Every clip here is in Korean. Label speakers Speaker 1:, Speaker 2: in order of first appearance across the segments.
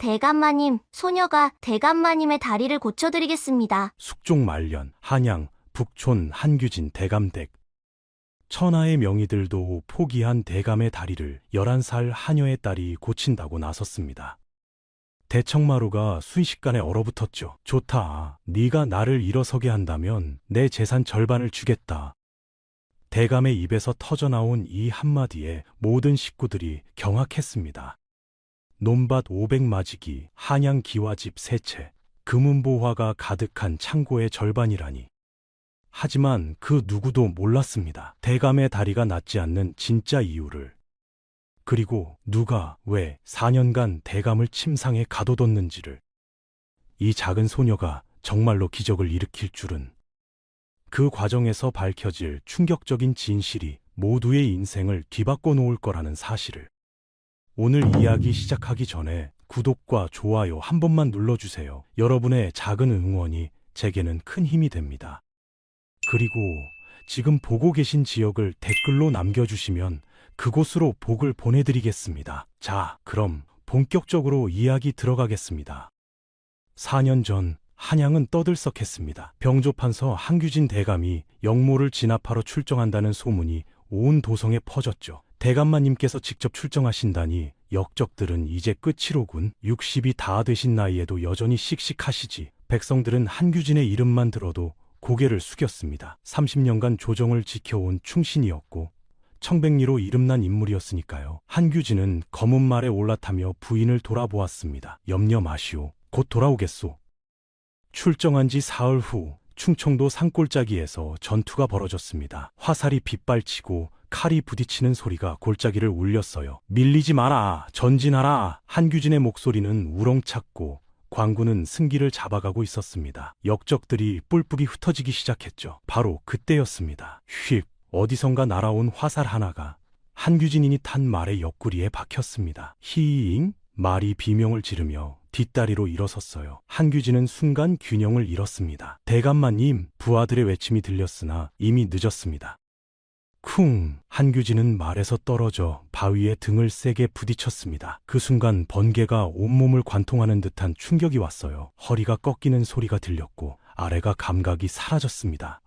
Speaker 1: 대감마님, 소녀가 대감마님의 다리를 고쳐드리겠습니다.
Speaker 2: 숙종 말년, 한양, 북촌, 한규진, 대감댁. 천하의 명의들도 포기한 대감의 다리를 11살 하녀의 딸이 고친다고 나섰습니다. 대청마루가 순식간에 얼어붙었죠. 좋다. 네가 나를 일어서게 한다면 내 재산 절반을 주겠다. 대감의 입에서 터져나온 이 한마디에 모든 식구들이 경악했습니다. 논밭 500마지기, 한양 기와집 3채, 금은보화가 가득한 창고의 절반이라니. 하지만 그 누구도 몰랐습니다. 대감의 다리가 낫지 않는 진짜 이유를. 그리고 누가 왜 4년간 대감을 침상에 가둬뒀는지를. 이 작은 소녀가 정말로 기적을 일으킬 줄은. 그 과정에서 밝혀질 충격적인 진실이 모두의 인생을 뒤바꿔 놓을 거라는 사실을. 오늘 이야기 시작하기 전에 구독과 좋아요 한 번만 눌러주세요. 여러분의 작은 응원이 제게는 큰 힘이 됩니다. 그리고 지금 보고 계신 지역을 댓글로 남겨주시면 그곳으로 복을 보내드리겠습니다. 자, 그럼 본격적으로 이야기 들어가겠습니다. 4년 전 한양은 떠들썩했습니다. 병조판서 한규진 대감이 영모를 진압하러 출정한다는 소문이 온 도성에 퍼졌죠. 대감마님께서 직접 출정하신다니 역적들은 이제 끝이로군. 60이 다 되신 나이에도 여전히 씩씩하시지. 백성들은 한규진의 이름만 들어도 고개를 숙였습니다. 30년간 조정을 지켜온 충신이었고 청백리로 이름난 인물이었으니까요. 한규진은 검은 말에 올라타며 부인을 돌아보았습니다. 염려 마시오. 곧 돌아오겠소. 출정한 지 사흘 후 충청도 산골짜기에서 전투가 벌어졌습니다. 화살이 빗발치고 칼이 부딪히는 소리가 골짜기를 울렸어요. 밀리지 마라, 전진하라. 한규진의 목소리는 우렁찼고 광군은 승기를 잡아가고 있었습니다. 역적들이 뿔뿔이 흩어지기 시작했죠. 바로 그때였습니다. 휙, 어디선가 날아온 화살 하나가 한규진인이 탄 말의 옆구리에 박혔습니다. 히잉? 말이 비명을 지르며 뒷다리로 일어섰어요. 한규진은 순간 균형을 잃었습니다. 대감마님, 부하들의 외침이 들렸으나 이미 늦었습니다. 쿵! 한규진은 말에서 떨어져 바위에 등을 세게 부딪혔습니다. 그 순간 번개가 온몸을 관통하는 듯한 충격이 왔어요. 허리가 꺾이는 소리가 들렸고 아래가 감각이 사라졌습니다.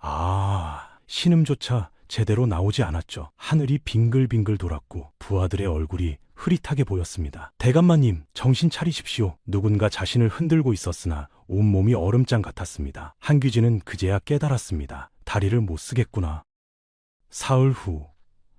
Speaker 2: 신음조차 제대로 나오지 않았죠. 하늘이 빙글빙글 돌았고 부하들의 얼굴이 흐릿하게 보였습니다. 대감마님, 정신 차리십시오. 누군가 자신을 흔들고 있었으나 온몸이 얼음장 같았습니다. 한규진은 그제야 깨달았습니다. 다리를 못 쓰겠구나. 사흘 후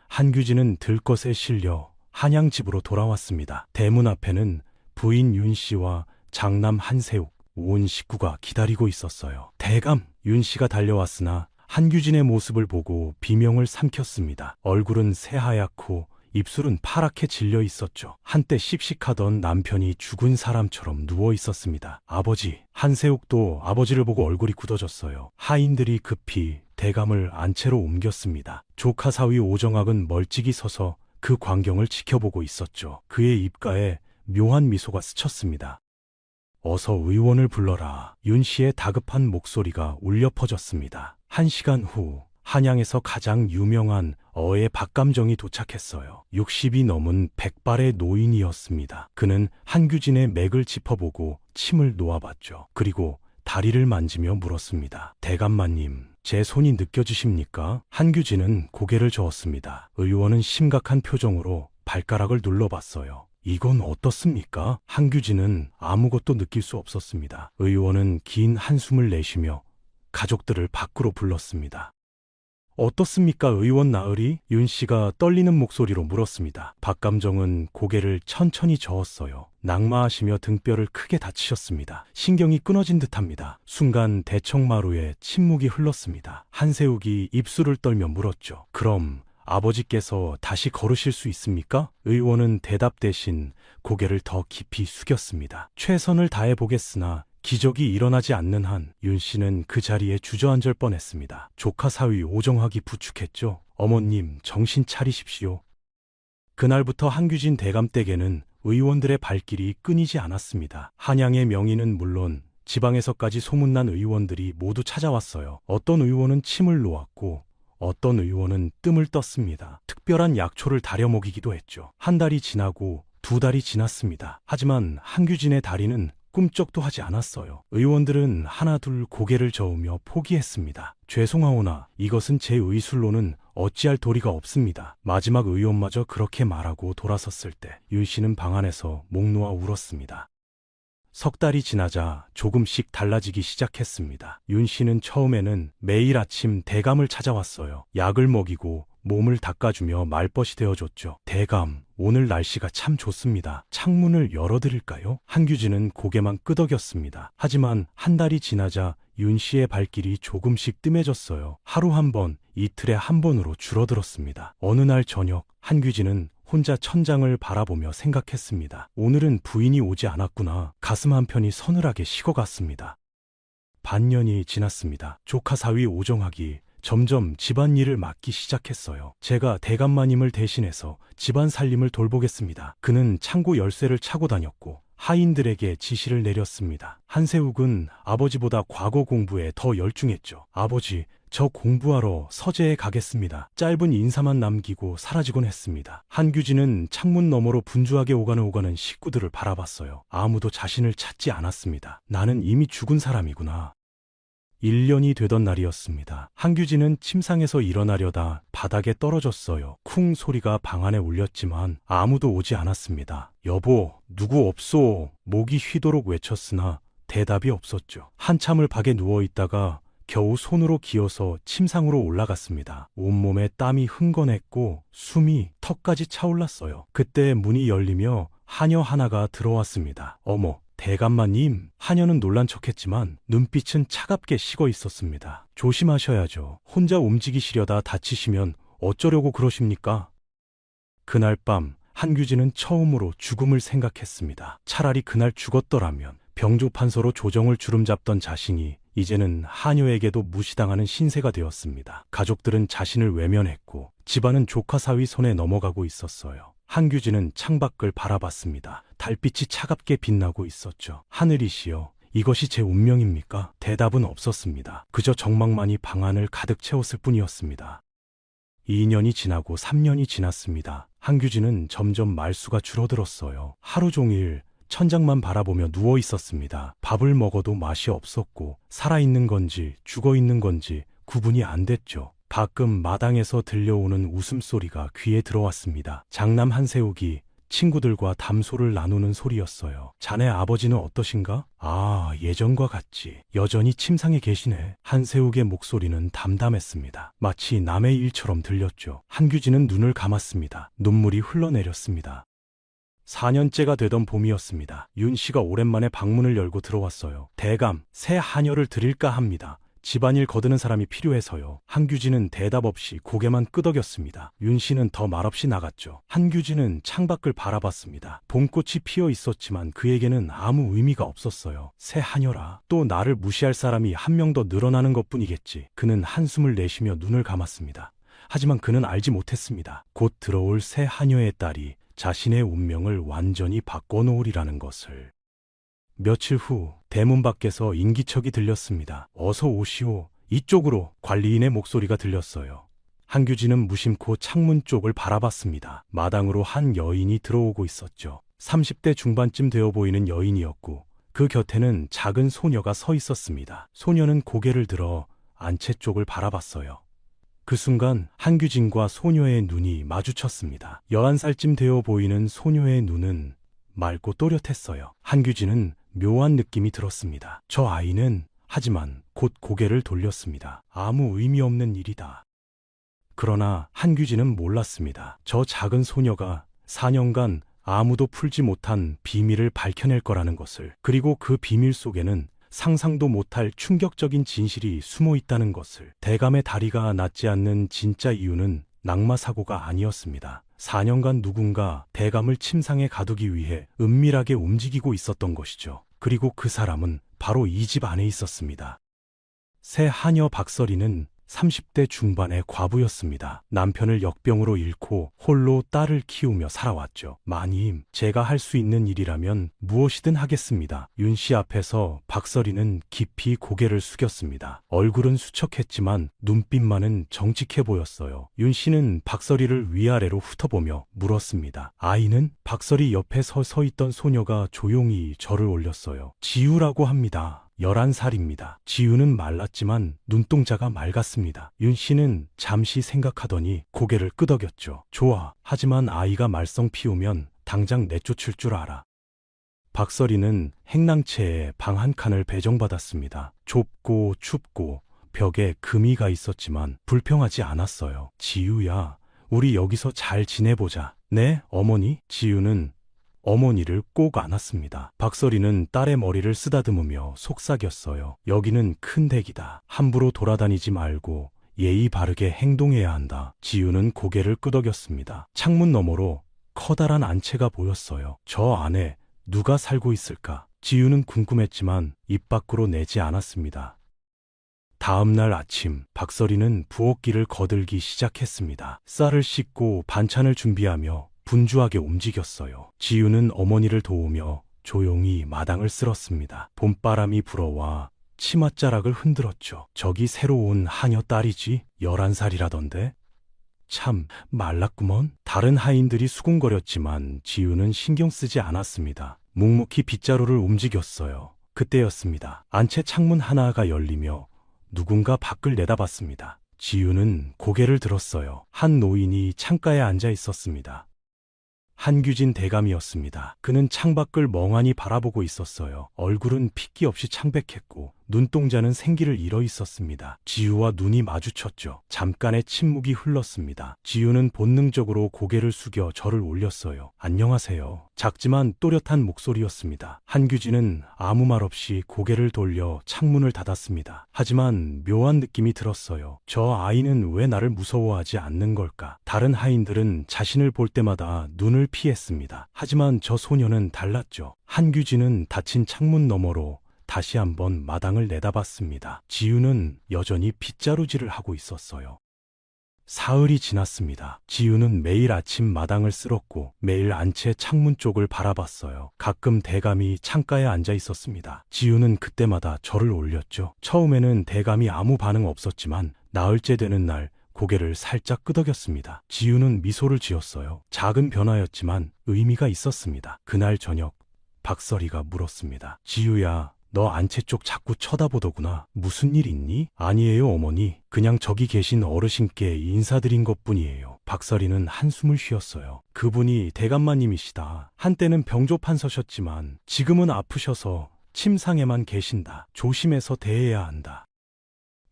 Speaker 2: 한규진은 들것에 실려 한양 집으로 돌아왔습니다. 대문 앞에는 부인 윤씨와 장남 한세욱, 온 식구가 기다리고 있었어요. 대감! 윤씨가 달려왔으나 한규진의 모습을 보고 비명을 삼켰습니다. 얼굴은 새하얗고 입술은 파랗게 질려 있었죠. 한때 씩씩하던 남편이 죽은 사람처럼 누워 있었습니다. 아버지! 한세욱도 아버지를 보고 얼굴이 굳어졌어요. 하인들이 급히 대감을 안채로 옮겼습니다. 조카 사위 오정학은 멀찍이 서서 그 광경을 지켜보고 있었죠. 그의 입가에 묘한 미소가 스쳤습니다. 어서 의원을 불러라. 윤씨의 다급한 목소리가 울려 퍼졌습니다. 1시간 후 한양에서 가장 유명한 어의 박감정이 도착했어요. 60이 넘은 백발의 노인이었습니다. 그는 한규진의 맥을 짚어보고 침을 놓아봤죠. 그리고 다리를 만지며 물었습니다. 대감마님, 제 손이 느껴지십니까? 한규진은 고개를 저었습니다. 의원은 심각한 표정으로 발가락을 눌러봤어요. 이건 어떻습니까? 한규진은 아무것도 느낄 수 없었습니다. 의원은 긴 한숨을 내쉬며 가족들을 밖으로 불렀습니다. 어떻습니까, 의원 나으리? 윤씨가 떨리는 목소리로 물었습니다. 박감정은 고개를 천천히 저었어요. 낙마하시며 등뼈를 크게 다치셨습니다. 신경이 끊어진 듯합니다. 순간 대청마루에 침묵이 흘렀습니다. 한세욱이 입술을 떨며 물었죠. 그럼 아버지께서 다시 걸으실 수 있습니까? 의원은 대답 대신 고개를 더 깊이 숙였습니다. 최선을 다해보겠으나 기적이 일어나지 않는 한 윤씨는 그 자리에 주저앉을 뻔했습니다. 조카 사위 오정학이 부축했죠. 어머님, 정신 차리십시오. 그날부터 한규진 대감댁에는 의원들의 발길이 끊이지 않았습니다. 한양의 명의는 물론 지방에서까지 소문난 의원들이 모두 찾아왔어요. 어떤 의원은 침을 놓았고 어떤 의원은 뜸을 떴습니다. 특별한 약초를 다려 먹이기도 했죠. 한 달이 지나고 2달이 지났습니다. 하지만 한규진의 다리는 꿈쩍도 하지 않았어요. 의원들은 하나둘 고개를 저으며 포기했습니다. 죄송하오나 이것은 제 의술로는 어찌할 도리가 없습니다. 마지막 의원마저 그렇게 말하고 돌아섰을 때 윤 씨는 방 안에서 목 놓아 울었습니다. 석 달이 지나자 조금씩 달라지기 시작했습니다. 윤 씨는 처음에는 매일 아침 대감을 찾아왔어요. 약을 먹이고 몸을 닦아주며 말벗이 되어줬죠. 대감, 오늘 날씨가 참 좋습니다. 창문을 열어드릴까요? 한규진은 고개만 끄덕였습니다. 하지만 한 달이 지나자 윤 씨의 발길이 조금씩 뜸해졌어요. 하루 한 번, 이틀에 한 번으로 줄어들었습니다. 어느 날 저녁, 한규진은 혼자 천장을 바라보며 생각했습니다. 오늘은 부인이 오지 않았구나. 가슴 한편이 서늘하게 식어갔습니다. 반년이 지났습니다. 조카 사위 오정학이 점점 집안일을 맡기 시작했어요. 제가 대감마님을 대신해서 집안 살림을 돌보겠습니다. 그는 창고 열쇠를 차고 다녔고 하인들에게 지시를 내렸습니다. 한세욱은 아버지보다 과거 공부에 더 열중했죠. 아버지, 저 공부하러 서재에 가겠습니다. 짧은 인사만 남기고 사라지곤 했습니다. 한규진은 창문 너머로 분주하게 오가는 식구들을 바라봤어요. 아무도 자신을 찾지 않았습니다. 나는 이미 죽은 사람이구나. 1년이 되던 날이었습니다. 한규진은 침상에서 일어나려다 바닥에 떨어졌어요. 쿵 소리가 방 안에 울렸지만 아무도 오지 않았습니다. 여보, 누구 없소? 목이 휘도록 외쳤으나 대답이 없었죠. 한참을 박에 누워있다가 겨우 손으로 기어서 침상으로 올라갔습니다. 온몸에 땀이 흥건했고 숨이 턱까지 차올랐어요. 그때 문이 열리며 하녀 하나가 들어왔습니다. 어머, 대감마님. 하녀는 놀란 척했지만 눈빛은 차갑게 식어 있었습니다. 조심하셔야죠. 혼자 움직이시려다 다치시면 어쩌려고 그러십니까? 그날 밤 한규진은 처음으로 죽음을 생각했습니다. 차라리 그날 죽었더라면 병조판서로 조정을 주름잡던 자신이 이제는 하녀에게도 무시당하는 신세가 되었습니다. 가족들은 자신을 외면했고 집안은 조카 사위 손에 넘어가고 있었어요. 한규진은 창밖을 바라봤습니다. 달빛이 차갑게 빛나고 있었죠. 하늘이시여, 이것이 제 운명입니까? 대답은 없었습니다. 그저 정막만이 방 안을 가득 채웠을 뿐이었습니다. 2년이 지나고 3년이 지났습니다. 한규진은 점점 말수가 줄어들었어요. 하루 종일 천장만 바라보며 누워 있었습니다. 밥을 먹어도 맛이 없었고 살아있는 건지 죽어있는 건지 구분이 안 됐죠. 가끔 마당에서 들려오는 웃음소리가 귀에 들어왔습니다. 장남 한세욱이 친구들과 담소를 나누는 소리였어요. 자네 아버지는 어떠신가? 아, 예전과 같지. 여전히 침상에 계시네. 한세욱의 목소리는 담담했습니다. 마치 남의 일처럼 들렸죠. 한규진은 눈을 감았습니다. 눈물이 흘러내렸습니다. 4년째가 되던 봄이었습니다. 윤 씨가 오랜만에 방문을 열고 들어왔어요. 대감, 새 하녀를 드릴까 합니다. 집안일 거드는 사람이 필요해서요. 한규진은 대답 없이 고개만 끄덕였습니다. 윤 씨는 더 말없이 나갔죠. 한규진은 창밖을 바라봤습니다. 봄꽃이 피어 있었지만 그에게는 아무 의미가 없었어요. 새 하녀라. 또 나를 무시할 사람이 한 명 더 늘어나는 것뿐이겠지. 그는 한숨을 내쉬며 눈을 감았습니다. 하지만 그는 알지 못했습니다. 곧 들어올 새 하녀의 딸이 자신의 운명을 완전히 바꿔놓으리라는 것을. 며칠 후 대문 밖에서 인기척이 들렸습니다. 어서 오시오. 이쪽으로. 관리인의 목소리가 들렸어요. 한규진은 무심코 창문 쪽을 바라봤습니다. 마당으로 한 여인이 들어오고 있었죠. 30대 중반쯤 되어 보이는 여인이었고 그 곁에는 작은 소녀가 서 있었습니다. 소녀는 고개를 들어 안채 쪽을 바라봤어요. 그 순간 한규진과 소녀의 눈이 마주쳤습니다. 11살쯤 되어 보이는 소녀의 눈은 맑고 또렷했어요. 한규진은 묘한 느낌이 들었습니다. 저 아이는 하지만 곧 고개를 돌렸습니다. 아무 의미 없는 일이다. 그러나 한규진은 몰랐습니다. 저 작은 소녀가 4년간 아무도 풀지 못한 비밀을 밝혀낼 거라는 것을, 그리고 그 비밀 속에는 상상도 못할 충격적인 진실이 숨어 있다는 것을. 대감의 다리가 낫지 않는 진짜 이유는 낙마 사고가 아니었습니다. 4년간 누군가 대감을 침상에 가두기 위해 은밀하게 움직이고 있었던 것이죠. 그리고 그 사람은 바로 이 집 안에 있었습니다. 새 하녀 박서리는 30대 중반의 과부였습니다. 남편을 역병으로 잃고 홀로 딸을 키우며 살아왔죠. 마님, 제가 할 수 있는 일이라면 무엇이든 하겠습니다. 윤 씨 앞에서 박서리는 깊이 고개를 숙였습니다. 얼굴은 수척했지만 눈빛만은 정직해 보였어요. 윤 씨는 박서리를 위아래로 훑어보며 물었습니다. 아이는? 박서리 옆에 서 있던 소녀가 조용히 절을 올렸어요. 지우라고 합니다. 11살입니다. 지우는 말랐지만 눈동자가 맑았습니다. 윤 씨는 잠시 생각하더니 고개를 끄덕였죠. 좋아. 하지만 아이가 말썽 피우면 당장 내쫓을 줄 알아. 박서리는 행랑채에 방 한 칸을 배정받았습니다. 좁고 춥고 벽에 금이 가 있었지만 불평하지 않았어요. 지우야, 우리 여기서 잘 지내보자. 네, 어머니? 지우는 어머니를 꼭 안았습니다. 박서리는 딸의 머리를 쓰다듬으며 속삭였어요. 여기는 큰 댁이다. 함부로 돌아다니지 말고 예의 바르게 행동해야 한다. 지우는 고개를 끄덕였습니다. 창문 너머로 커다란 안채가 보였어요. 저 안에 누가 살고 있을까? 지우는 궁금했지만 입 밖으로 내지 않았습니다. 다음 날 아침, 박서리는 부엌길을 거들기 시작했습니다. 쌀을 씻고 반찬을 준비하며 분주하게 움직였어요. 지우는 어머니를 도우며 조용히 마당을 쓸었습니다. 봄바람이 불어와 치맛자락을 흔들었죠. 저기 새로 온 하녀 딸이지? 11살이라던데? 참 말랐구먼. 다른 하인들이 수군거렸지만 지우는 신경 쓰지 않았습니다. 묵묵히 빗자루를 움직였어요. 그때였습니다. 안채 창문 하나가 열리며 누군가 밖을 내다봤습니다. 지우는 고개를 들었어요. 한 노인이 창가에 앉아 있었습니다. 한규진 대감이었습니다. 그는 창밖을 멍하니 바라보고 있었어요. 얼굴은 핏기 없이 창백했고 눈동자는 생기를 잃어 있었습니다. 지우와 눈이 마주쳤죠. 잠깐의 침묵이 흘렀습니다. 지우는 본능적으로 고개를 숙여 절을 올렸어요. 안녕하세요. 작지만 또렷한 목소리였습니다. 한규진은 아무 말 없이 고개를 돌려 창문을 닫았습니다. 하지만 묘한 느낌이 들었어요. 저 아이는 왜 나를 무서워하지 않는 걸까? 다른 하인들은 자신을 볼 때마다 눈을 피했습니다. 하지만 저 소녀는 달랐죠. 한규진은 닫힌 창문 너머로 다시 한번 마당을 내다봤습니다. 지우는 여전히 빗자루질을 하고 있었어요. 사흘이 지났습니다. 지우는 매일 아침 마당을 쓸었고 매일 안채 창문 쪽을 바라봤어요. 가끔 대감이 창가에 앉아 있었습니다. 지우는 그때마다 절을 올렸죠. 처음에는 대감이 아무 반응 없었지만 나흘째 되는 날 고개를 살짝 끄덕였습니다. 지우는 미소를 지었어요. 작은 변화였지만 의미가 있었습니다. 그날 저녁 박서리가 물었습니다. 지우야, 너 안채 쪽 자꾸 쳐다보더구나. 무슨 일 있니? 아니에요, 어머니. 그냥 저기 계신 어르신께 인사드린 것뿐이에요. 박서리는 한숨을 쉬었어요. 그분이 대감마님이시다. 한때는 병조판서셨지만 지금은 아프셔서 침상에만 계신다. 조심해서 대해야 한다.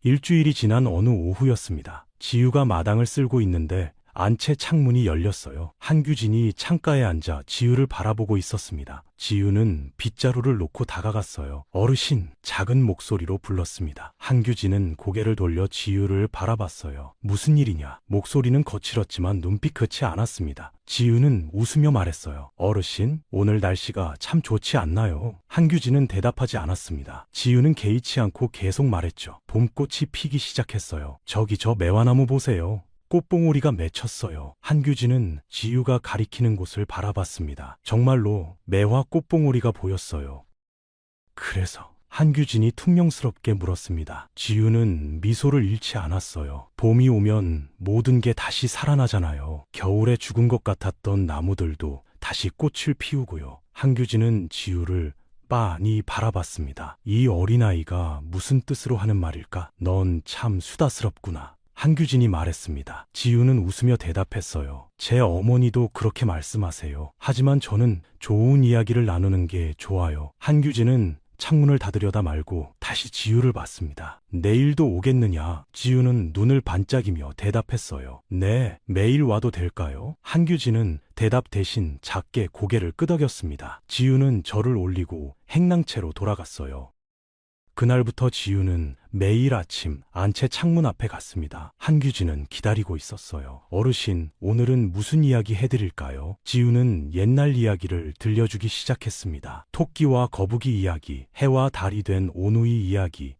Speaker 2: 일주일이 지난 어느 오후였습니다. 지우가 마당을 쓸고 있는데 안채 창문이 열렸어요. 한규진이 창가에 앉아 지우를 바라보고 있었습니다. 지우는 빗자루를 놓고 다가갔어요. 어르신, 작은 목소리로 불렀습니다. 한규진은 고개를 돌려 지우를 바라봤어요. 무슨 일이냐? 목소리는 거칠었지만 눈빛 그치 않았습니다. 지우는 웃으며 말했어요. 어르신, 오늘 날씨가 참 좋지 않나요? 한규진은 대답하지 않았습니다. 지우는 개의치 않고 계속 말했죠. 봄꽃이 피기 시작했어요. 저기 저 매화나무 보세요. 꽃봉오리가 맺혔어요. 한규진은 지우가 가리키는 곳을 바라봤습니다. 정말로 매화 꽃봉오리가 보였어요. 그래서 한규진이 퉁명스럽게 물었습니다. 지우는 미소를 잃지 않았어요. 봄이 오면 모든 게 다시 살아나잖아요. 겨울에 죽은 것 같았던 나무들도 다시 꽃을 피우고요. 한규진은 지우를 빤히 바라봤습니다. 이 어린아이가 무슨 뜻으로 하는 말일까? 넌 참 수다스럽구나. 한규진이 말했습니다. 지우는 웃으며 대답했어요. 제 어머니도 그렇게 말씀하세요. 하지만 저는 좋은 이야기를 나누는 게 좋아요. 한규진은 창문을 닫으려다 말고 다시 지우를 봤습니다. 내일도 오겠느냐? 지우는 눈을 반짝이며 대답했어요. 네, 매일 와도 될까요? 한규진은 대답 대신 작게 고개를 끄덕였습니다. 지우는 절을 올리고 행랑채로 돌아갔어요. 그날부터 지우는 매일 아침 안채 창문 앞에 갔습니다. 한규진은 기다리고 있었어요. 어르신, 오늘은 무슨 이야기 해드릴까요? 지우는 옛날 이야기를 들려주기 시작했습니다. 토끼와 거북이 이야기, 해와 달이 된 오누이 이야기,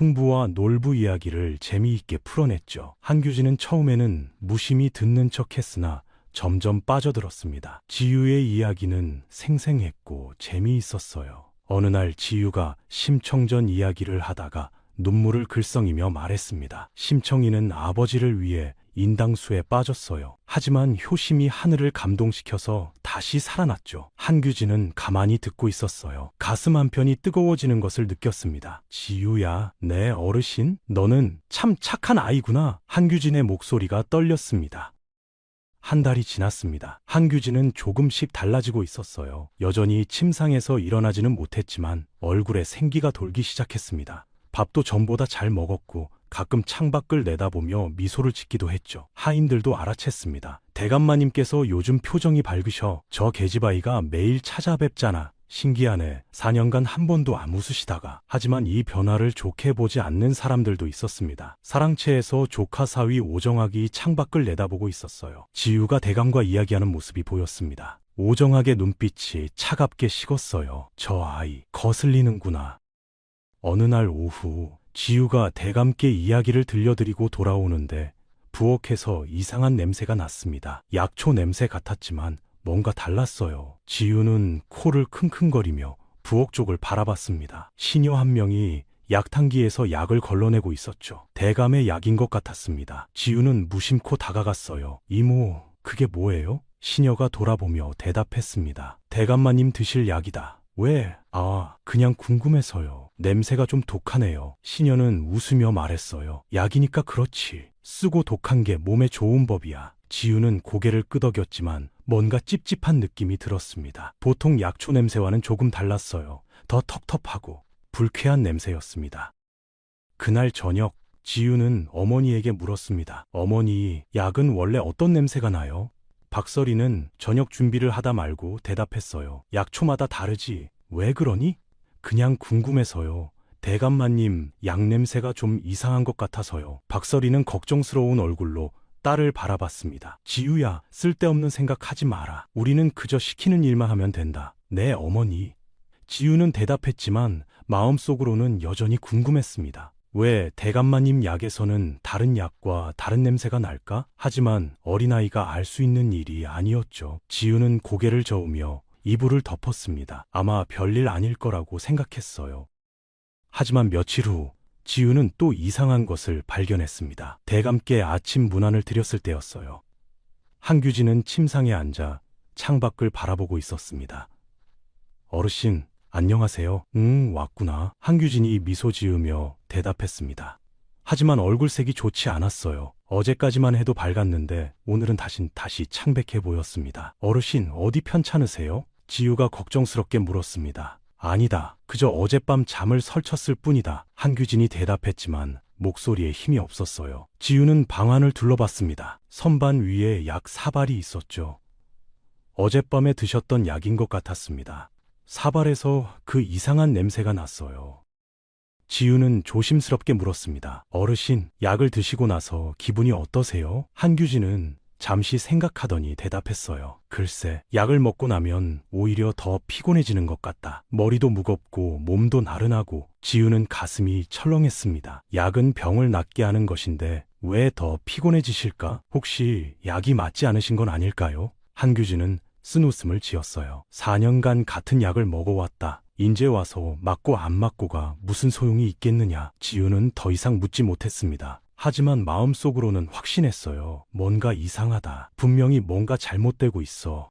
Speaker 2: 흥부와 놀부 이야기를 재미있게 풀어냈죠. 한규진은 처음에는 무심히 듣는 척했으나 점점 빠져들었습니다. 지유의 이야기는 생생했고 재미있었어요. 어느 날 지유가 심청전 이야기를 하다가 눈물을 글썽이며 말했습니다. 심청이는 아버지를 위해 인당수에 빠졌어요. 하지만 효심이 하늘을 감동시켜서 다시 살아났죠. 한규진은 가만히 듣고 있었어요. 가슴 한편이 뜨거워지는 것을 느꼈습니다. 지유야, 내 어르신? 너는 참 착한 아이구나. 한규진의 목소리가 떨렸습니다. 한 달이 지났습니다. 한규진은 조금씩 달라지고 있었어요. 여전히 침상에서 일어나지는 못했지만 얼굴에 생기가 돌기 시작했습니다. 밥도 전보다 잘 먹었고 가끔 창밖을 내다보며 미소를 짓기도 했죠. 하인들도 알아챘습니다. 대감마님께서 요즘 표정이 밝으셔. 저 계집아이가 매일 찾아뵙잖아. 신기하네. 4년간 한 번도 안 웃으시다가. 하지만 이 변화를 좋게 보지 않는 사람들도 있었습니다. 사랑채에서 조카 사위 오정학이 창밖을 내다보고 있었어요. 지유가 대감과 이야기하는 모습이 보였습니다. 오정학의 눈빛이 차갑게 식었어요. 저 아이 거슬리는구나. 어느 날 오후 지유가 대감께 이야기를 들려드리고 돌아오는데 부엌에서 이상한 냄새가 났습니다. 약초 냄새 같았지만 뭔가 달랐어요. 지유는 코를 킁킁거리며 부엌 쪽을 바라봤습니다. 시녀 한 명이 약탕기에서 약을 걸러내고 있었죠. 대감의 약인 것 같았습니다. 지유는 무심코 다가갔어요. 이모, 그게 뭐예요? 시녀가 돌아보며 대답했습니다. 대감마님 드실 약이다. 왜? 그냥 궁금해서요. 냄새가 좀 독하네요. 시녀는 웃으며 말했어요. 약이니까 그렇지. 쓰고 독한 게 몸에 좋은 법이야. 지유는 고개를 끄덕였지만 뭔가 찝찝한 느낌이 들었습니다. 보통 약초 냄새와는 조금 달랐어요. 더 텁텁하고 불쾌한 냄새였습니다. 그날 저녁 지유는 어머니에게 물었습니다. 어머니, 약은 원래 어떤 냄새가 나요? 박서리는 저녁 준비를 하다 말고 대답했어요. 약초마다 다르지. 왜 그러니? 그냥 궁금해서요. 대감마님, 약 냄새가 좀 이상한 것 같아서요. 박서리는 걱정스러운 얼굴로 딸을 바라봤습니다. 지유야, 쓸데없는 생각하지 마라. 우리는 그저 시키는 일만 하면 된다. 네, 어머니. 지유는 대답했지만 마음속으로는 여전히 궁금했습니다. 왜 대감마님 약에서는 다른 약과 다른 냄새가 날까? 하지만 어린아이가 알 수 있는 일이 아니었죠. 지유는 고개를 저으며 이불을 덮었습니다. 아마 별일 아닐 거라고 생각했어요. 하지만 며칠 후 지유는 또 이상한 것을 발견했습니다. 대감께 아침 문안을 드렸을 때였어요. 한규진은 침상에 앉아 창밖을 바라보고 있었습니다. 어르신, 안녕하세요. 왔구나. 한규진이 미소 지으며 대답했습니다. 하지만 얼굴색이 좋지 않았어요. 어제까지만 해도 밝았는데 오늘은 다시 창백해 보였습니다. 어르신, 어디 편찮으세요? 지유가 걱정스럽게 물었습니다. 아니다. 그저 어젯밤 잠을 설쳤을 뿐이다. 한규진이 대답했지만 목소리에 힘이 없었어요. 지유는 방 안을 둘러봤습니다. 선반 위에 약 4발이 있었죠. 어젯밤에 드셨던 약인 것 같았습니다. 사발에서 그 이상한 냄새가 났어요. 지유는 조심스럽게 물었습니다. 어르신, 약을 드시고 나서 기분이 어떠세요? 한규진은 잠시 생각하더니 대답했어요. 글쎄, 약을 먹고 나면 오히려 더 피곤해지는 것 같다. 머리도 무겁고 몸도 나른하고. 지유는 가슴이 철렁했습니다. 약은 병을 낫게 하는 것인데 왜 더 피곤해지실까? 혹시 약이 맞지 않으신 건 아닐까요? 한규진은 쓴웃음을 지었어요. 4년간 같은 약을 먹어왔다. 인제 와서 맞고 안 맞고가 무슨 소용이 있겠느냐. 지유는 더 이상 묻지 못했습니다. 하지만 마음속으로는 확신했어요. 뭔가 이상하다. 분명히 뭔가 잘못되고 있어.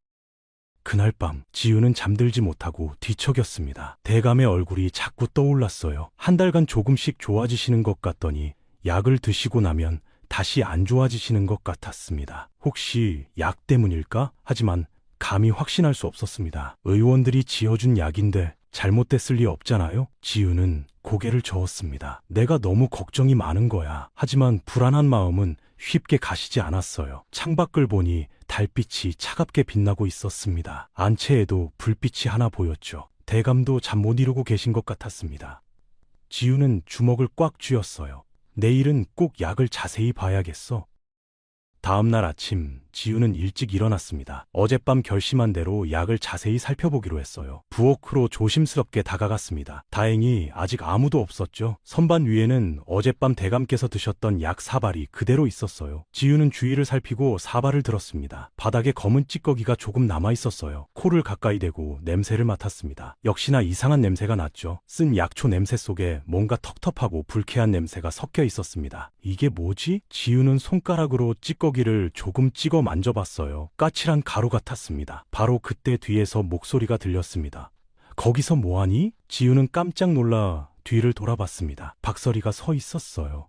Speaker 2: 그날 밤 지유는 잠들지 못하고 뒤척였습니다. 대감의 얼굴이 자꾸 떠올랐어요. 한 달간 조금씩 좋아지시는 것 같더니 약을 드시고 나면 다시 안 좋아지시는 것 같았습니다. 혹시 약 때문일까? 하지만 감히 확신할 수 없었습니다. 의원들이 지어준 약인데 잘못됐을 리 없잖아요? 지유는 고개를 저었습니다. 내가 너무 걱정이 많은 거야. 하지만 불안한 마음은 쉽게 가시지 않았어요. 창밖을 보니 달빛이 차갑게 빛나고 있었습니다. 안채에도 불빛이 하나 보였죠. 대감도 잠 못 이루고 계신 것 같았습니다. 지유는 주먹을 꽉 쥐었어요. 내일은 꼭 약을 자세히 봐야겠어. 다음 날 아침 지우는 일찍 일어났습니다. 어젯밤 결심한 대로 약을 자세히 살펴보기로 했어요. 부엌으로 조심스럽게 다가갔습니다. 다행히 아직 아무도 없었죠. 선반 위에는 어젯밤 대감께서 드셨던 약 사발이 그대로 있었어요. 지우는 주위를 살피고 사발을 들었습니다. 바닥에 검은 찌꺼기가 조금 남아 있었어요. 코를 가까이 대고 냄새를 맡았습니다. 역시나 이상한 냄새가 났죠. 쓴 약초 냄새 속에 뭔가 텁텁하고 불쾌한 냄새가 섞여 있었습니다. 이게 뭐지? 지우는 손가락으로 찌꺼기를 조금 찍어 만져봤어요. 까칠한 가루 같았습니다. 바로 그때 뒤에서 목소리가 들렸습니다. 거기서 뭐하니? 지우는 깜짝 놀라 뒤를 돌아봤습니다. 박서리가 서 있었어요.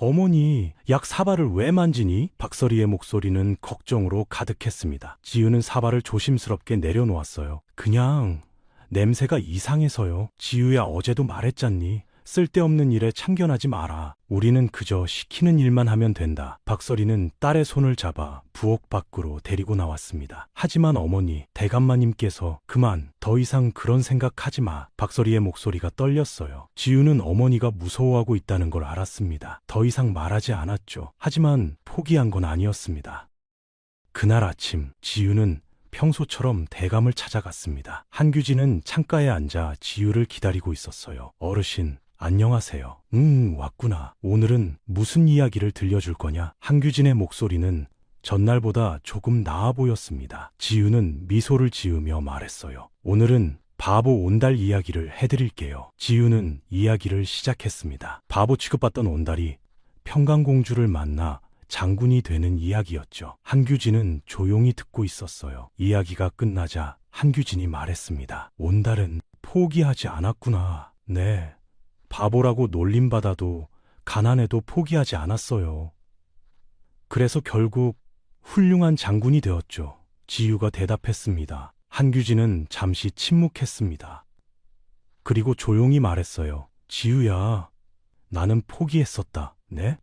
Speaker 2: 어머니, 약 사발을 왜 만지니? 박서리의 목소리는 걱정으로 가득했습니다. 지우는 사발을 조심스럽게 내려놓았어요. 그냥 냄새가 이상해서요. 지우야, 어제도 말했잖니. 쓸데없는 일에 참견하지 마라. 우리는 그저 시키는 일만 하면 된다. 박서리는 딸의 손을 잡아 부엌 밖으로 데리고 나왔습니다. 하지만 어머니, 대감마님께서 그만, 더 이상 그런 생각하지 마. 박서리의 목소리가 떨렸어요. 지우는 어머니가 무서워하고 있다는 걸 알았습니다. 더 이상 말하지 않았죠. 하지만 포기한 건 아니었습니다. 그날 아침, 지우는 평소처럼 대감을 찾아갔습니다. 한규진은 창가에 앉아 지우를 기다리고 있었어요. 어르신, 안녕하세요. 왔구나. 오늘은 무슨 이야기를 들려줄 거냐? 한규진의 목소리는 전날보다 조금 나아 보였습니다. 지우는 미소를 지으며 말했어요. 오늘은 바보 온달 이야기를 해드릴게요. 지우는 이야기를 시작했습니다. 바보 취급받던 온달이 평강공주를 만나 장군이 되는 이야기였죠. 한규진은 조용히 듣고 있었어요. 이야기가 끝나자 한규진이 말했습니다. 온달은 포기하지 않았구나. 네. 바보라고 놀림받아도 가난해도 포기하지 않았어요. 그래서 결국 훌륭한 장군이 되었죠. 지우가 대답했습니다. 한규진은 잠시 침묵했습니다. 그리고 조용히 말했어요. 지우야, 나는 포기했었다. 네?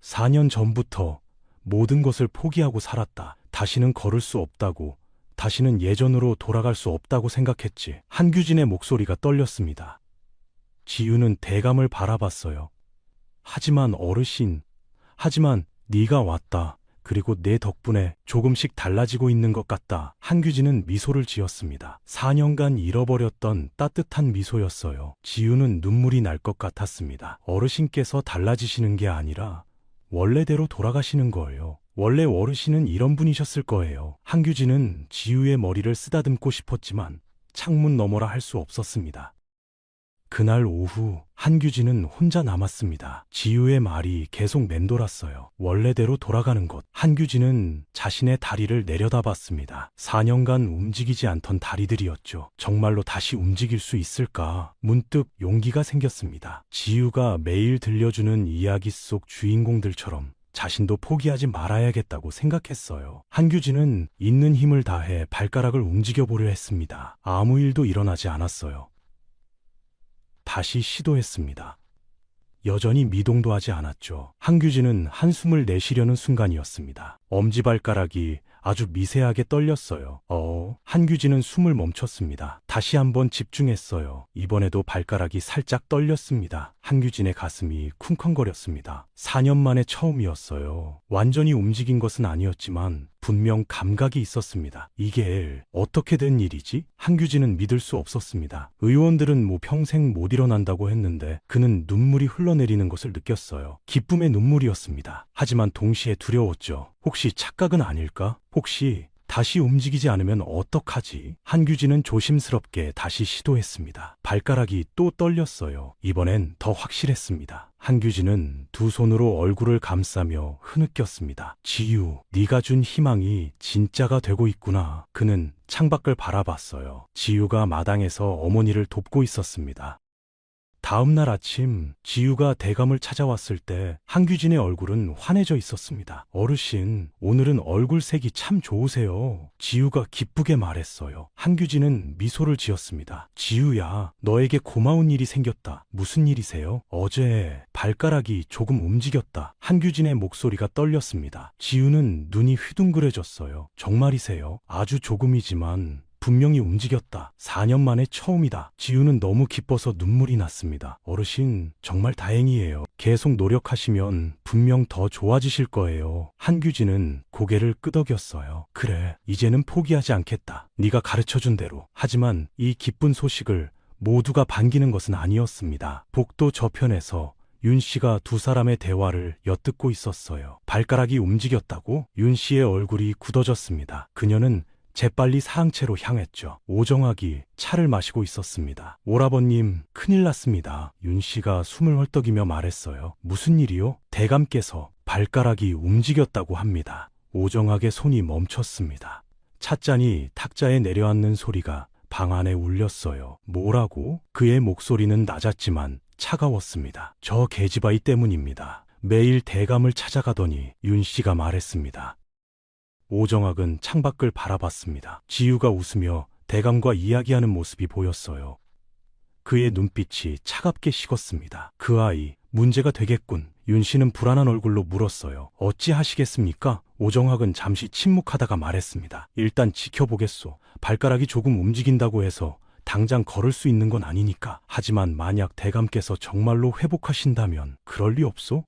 Speaker 2: 4년 전부터 모든 것을 포기하고 살았다. 다시는 걸을 수 없다고, 다시는 예전으로 돌아갈 수 없다고 생각했지. 한규진의 목소리가 떨렸습니다. 지우는 대감을 바라봤어요. 하지만 어르신, 하지만 네가 왔다. 그리고 내 덕분에 조금씩 달라지고 있는 것 같다. 한규진은 미소를 지었습니다. 4년간 잃어버렸던 따뜻한 미소였어요. 지우는 눈물이 날 것 같았습니다. 어르신께서 달라지시는 게 아니라 원래대로 돌아가시는 거예요. 원래 어르신은 이런 분이셨을 거예요. 한규진은 지우의 머리를 쓰다듬고 싶었지만 창문 너머라 할 수 없었습니다. 그날 오후 한규진은 혼자 남았습니다. 지우의 말이 계속 맴돌았어요. 원래대로 돌아가는 것. 한규진은 자신의 다리를 내려다봤습니다. 4년간 움직이지 않던 다리들이었죠. 정말로 다시 움직일 수 있을까? 문득 용기가 생겼습니다. 지우가 매일 들려주는 이야기 속 주인공들처럼 자신도 포기하지 말아야겠다고 생각했어요. 한규진은 있는 힘을 다해 발가락을 움직여보려 했습니다. 아무 일도 일어나지 않았어요. 다시 시도했습니다. 여전히 미동도 하지 않았죠. 한규진은 한숨을 내쉬려는 순간이었습니다. 엄지발가락이 아주 미세하게 떨렸어요. 한규진은 숨을 멈췄습니다. 다시 한번 집중했어요. 이번에도 발가락이 살짝 떨렸습니다. 한규진의 가슴이 쿵쾅거렸습니다. 4년 만에 처음이었어요. 완전히 움직인 것은 아니었지만 분명 감각이 있었습니다. 이게 어떻게 된 일이지? 한규진은 믿을 수 없었습니다. 의원들은 평생 못 일어난다고 했는데 그는 눈물이 흘러내리는 것을 느꼈어요. 기쁨의 눈물이었습니다. 하지만 동시에 두려웠죠. 혹시 착각은 아닐까? 혹시 다시 움직이지 않으면 어떡하지? 한규진은 조심스럽게 다시 시도했습니다. 발가락이 또 떨렸어요. 이번엔 더 확실했습니다. 한규진은 두 손으로 얼굴을 감싸며 흐느꼈습니다. 지유, 네가 준 희망이 진짜가 되고 있구나. 그는 창밖을 바라봤어요. 지유가 마당에서 어머니를 돕고 있었습니다. 다음 날 아침 지유가 대감을 찾아왔을 때 한규진의 얼굴은 환해져 있었습니다. 어르신, 오늘은 얼굴색이 참 좋으세요. 지유가 기쁘게 말했어요. 한규진은 미소를 지었습니다. 지유야, 너에게 고마운 일이 생겼다. 무슨 일이세요? 어제 발가락이 조금 움직였다. 한규진의 목소리가 떨렸습니다. 지유는 눈이 휘둥그레졌어요. 정말이세요? 아주 조금이지만 분명히 움직였다. 4년 만에 처음이다. 지우는 너무 기뻐서 눈물이 났습니다. 어르신, 정말 다행이에요. 계속 노력하시면 분명 더 좋아지실 거예요. 한규진은 고개를 끄덕였어요. 그래, 이제는 포기하지 않겠다. 네가 가르쳐준 대로. 하지만 이 기쁜 소식을 모두가 반기는 것은 아니었습니다. 복도 저편에서 윤 씨가 두 사람의 대화를 엿듣고 있었어요. 발가락이 움직였다고? 윤 씨의 얼굴이 굳어졌습니다. 그녀는 재빨리 사항채로 향했죠. 오정학이 차를 마시고 있었습니다. 오라버님, 큰일 났습니다. 윤 씨가 숨을 헐떡이며 말했어요. 무슨 일이요? 대감께서 발가락이 움직였다고 합니다. 오정학의 손이 멈췄습니다. 찻잔이 탁자에 내려앉는 소리가 방 안에 울렸어요. 뭐라고? 그의 목소리는 낮았지만 차가웠습니다. 저 계집아이 때문입니다. 매일 대감을 찾아가더니 윤 씨가 말했습니다. 오정학은 창밖을 바라봤습니다. 지우가 웃으며 대감과 이야기하는 모습이 보였어요. 그의 눈빛이 차갑게 식었습니다. 그 아이, 문제가 되겠군. 윤 씨는 불안한 얼굴로 물었어요. 어찌 하시겠습니까? 오정학은 잠시 침묵하다가 말했습니다. 일단 지켜보겠소. 발가락이 조금 움직인다고 해서 당장 걸을 수 있는 건 아니니까. 하지만 만약 대감께서 정말로 회복하신다면 그럴 리 없소?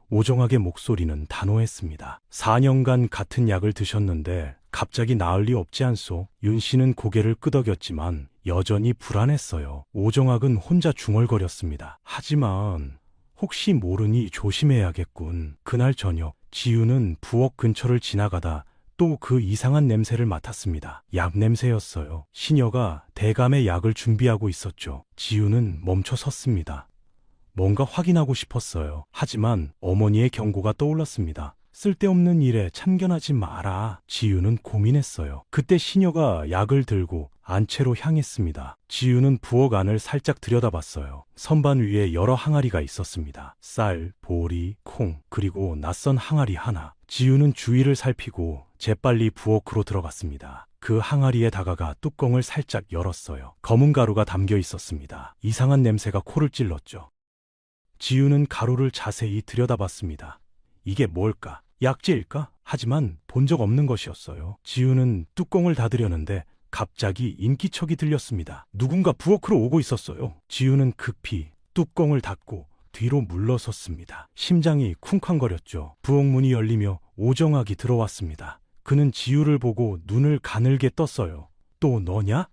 Speaker 2: 오정학의 목소리는 단호했습니다. 4년간 같은 약을 드셨는데 갑자기 나을 리 없지 않소? 윤 씨는 고개를 끄덕였지만 여전히 불안했어요. 오정학은 혼자 중얼거렸습니다. 하지만 혹시 모르니 조심해야겠군. 그날 저녁 지우는 부엌 근처를 지나가다 또 그 이상한 냄새를 맡았습니다. 약 냄새였어요. 시녀가 대감의 약을 준비하고 있었죠. 지우는 멈춰 섰습니다. 뭔가 확인하고 싶었어요. 하지만 어머니의 경고가 떠올랐습니다. 쓸데없는 일에 참견하지 마라. 지우는 고민했어요. 그때 시녀가 약을 들고 안채로 향했습니다. 지우는 부엌 안을 살짝 들여다봤어요. 선반 위에 여러 항아리가 있었습니다. 쌀, 보리, 콩, 그리고 낯선 항아리 하나. 지우는 주위를 살피고 재빨리 부엌으로 들어갔습니다. 그 항아리에 다가가 뚜껑을 살짝 열었어요. 검은 가루가 담겨 있었습니다. 이상한 냄새가 코를 찔렀죠. 지우는 가루를 자세히 들여다봤습니다. 이게 뭘까? 약재일까? 하지만 본 적 없는 것이었어요. 지우는 뚜껑을 닫으려는데 갑자기 인기척이 들렸습니다. 누군가 부엌으로 오고 있었어요. 지우는 급히 뚜껑을 닫고 뒤로 물러섰습니다. 심장이 쿵쾅거렸죠. 부엌 문이 열리며 오정학이 들어왔습니다. 그는 지우를 보고 눈을 가늘게 떴어요. 또 너냐?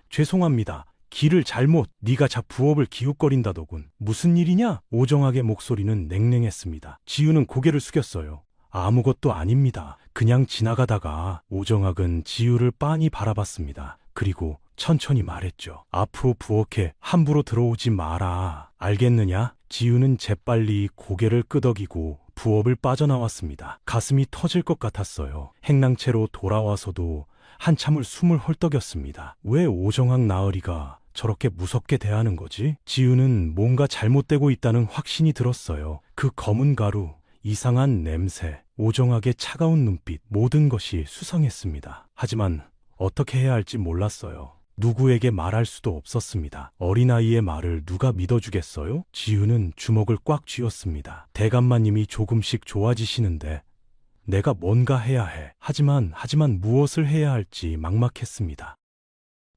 Speaker 2: 죄송합니다. 길을 잘못. 네가 부엌을 기웃거린다더군. 무슨 일이냐? 오정학의 목소리는 냉랭했습니다. 지우는 고개를 숙였어요. 아무것도 아닙니다. 그냥 지나가다가. 오정학은 지우를 빤히 바라봤습니다. 그리고 천천히 말했죠. 앞으로 부엌에 함부로 들어오지 마라. 알겠느냐? 지우는 재빨리 고개를 끄덕이고 부엌을 빠져나왔습니다. 가슴이 터질 것 같았어요. 행랑채로 돌아와서도 한참을 숨을 헐떡였습니다. 왜 오정학 나으리가 저렇게 무섭게 대하는 거지? 지우는 뭔가 잘못되고 있다는 확신이 들었어요. 그 검은 가루, 이상한 냄새, 오정학의 차가운 눈빛, 모든 것이 수상했습니다. 하지만 어떻게 해야 할지 몰랐어요. 누구에게 말할 수도 없었습니다. 어린아이의 말을 누가 믿어주겠어요? 지우는 주먹을 꽉 쥐었습니다. 대감마님이 조금씩 좋아지시는데 내가 뭔가 해야 해. 하지만 무엇을 해야 할지 막막했습니다.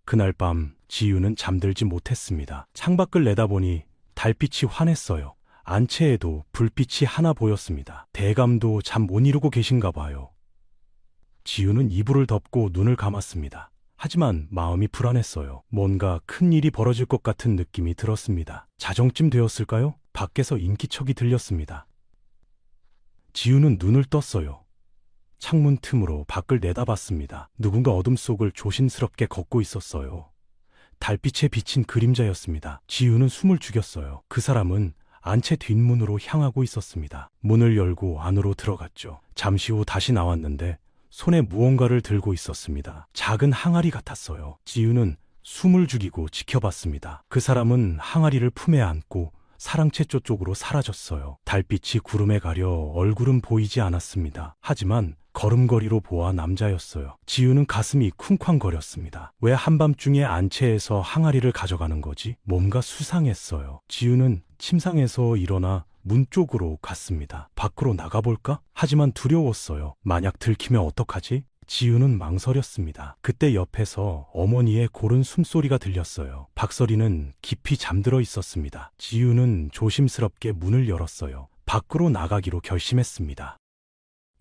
Speaker 2: 그날 밤 지우는 잠들지 못했습니다. 창밖을 내다보니 달빛이 환했어요. 안채에도 불빛이 하나 보였습니다. 대감도 잠 못 이루고 계신가 봐요. 지우는 이불을 덮고 눈을 감았습니다. 하지만 마음이 불안했어요. 뭔가 큰 일이 벌어질 것 같은 느낌이 들었습니다. 자정쯤 되었을까요? 밖에서 인기척이 들렸습니다. 지우는 눈을 떴어요. 창문 틈으로 밖을 내다봤습니다. 누군가 어둠 속을 조심스럽게 걷고 있었어요. 달빛에 비친 그림자였습니다. 지우는 숨을 죽였어요. 그 사람은 안채 뒷문으로 향하고 있었습니다. 문을 열고 안으로 들어갔죠. 잠시 후 다시 나왔는데 손에 무언가를 들고 있었습니다. 작은 항아리 같았어요. 지우는 숨을 죽이고 지켜봤습니다. 그 사람은 항아리를 품에 안고 사랑채 쪽으로 사라졌어요. 달빛이 구름에 가려 얼굴은 보이지 않았습니다. 하지만 걸음걸이로 보아 남자였어요. 지우는 가슴이 쿵쾅거렸습니다. 왜 한밤중에 안채에서 항아리를 가져가는 거지? 뭔가 수상했어요. 지우는 침상에서 일어나 문 쪽으로 갔습니다. 밖으로 나가볼까? 하지만 두려웠어요. 만약 들키면 어떡하지? 지우는 망설였습니다. 그때 옆에서 어머니의 고른 숨소리가 들렸어요. 박서리는 깊이 잠들어 있었습니다. 지우는 조심스럽게 문을 열었어요. 밖으로 나가기로 결심했습니다.